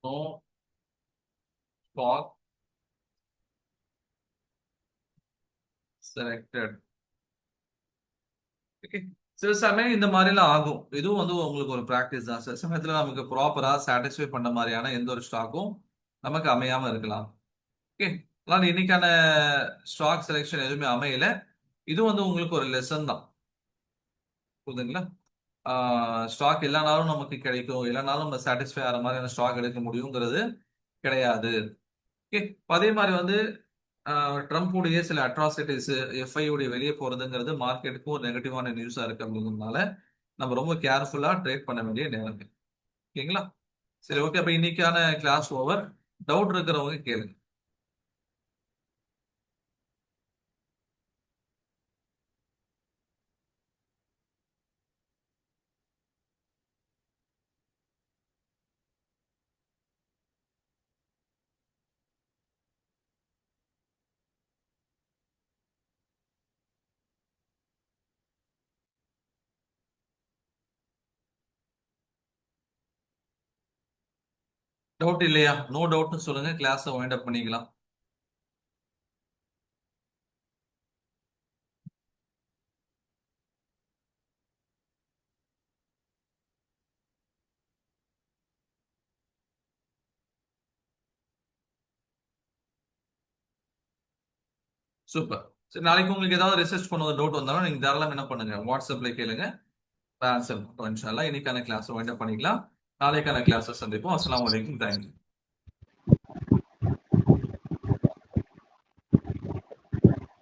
Speaker 1: No stock selected. ஓகே, சில சமயம் இந்த மாதிரி எல்லாம் ஆகும். இதுவும் வந்து உங்களுக்கு ஒரு பிராக்டிஸ் தான். சில சமயத்துல நமக்கு ப்ராப்பரா சாட்டிஸ்ஃபை பண்ண மாதிரியான எந்த ஒரு ஸ்டாக்கும் நமக்கு அமையாம இருக்கலாம். ஓகே, அதனால இன்னைக்கான ஸ்டாக் செலெக்ஷன் எதுவுமே அமையல. இது வந்து உங்களுக்கு ஒரு லெசன் தான். புரியுதுங்களா? ஸ்டாக் எல்லா நாளும் நமக்கு கிடைக்கும், எல்லா நாளும் நம்ம சாட்டிஸ்ஃபை ஆகிற மாதிரியான ஸ்டாக் எடுக்க முடியுங்கிறது கிடையாது. ஓகே, அதே மாதிரி வந்து ட்ரம்ப் உடைய சில அட்ராசிட்டிஸ், எஃப்ஐ உடைய வெளியே போறதுங்கிறது மார்க்கெட்டுக்கும் ஒரு நெகட்டிவான நியூஸா இருக்கு அப்படிங்கிறதுனால நம்ம ரொம்ப கேர்ஃபுல்லா ட்ரேட் பண்ண வேண்டிய நேரம். ஓகேங்களா? சரி, ஓகே. அப்ப இன்னைக்கான கிளாஸ் ஓவர். டவுட் இருக்கிறவங்க கேளுங்க. டவுட் இல்லையா? நோ டவுட்னு சொல்லுங்க, கிளாஸை வைண்ட் அப் பண்ணிக்கலாம். சூப்பர். சரி, நாளைக்கு உங்களுக்கு ஏதாவது ரிசர்ச் பண்ண டவுட் வந்தாலும் நீங்க தாராளமா என்ன பண்ணுங்க, வாட்ஸ்அப்ல கேளுங்க. ஆன்சர் பண்றோம் இன்ஷா அல்லாஹ். இன்னைக்கான கிளாஸ் வைண்ட் அப் பண்ணிக்கலாம். நாளைக்கான கிளாஸை சந்திப்போம். அஸ்ஸலாமு அலைக்கும். தேங்க்யூ.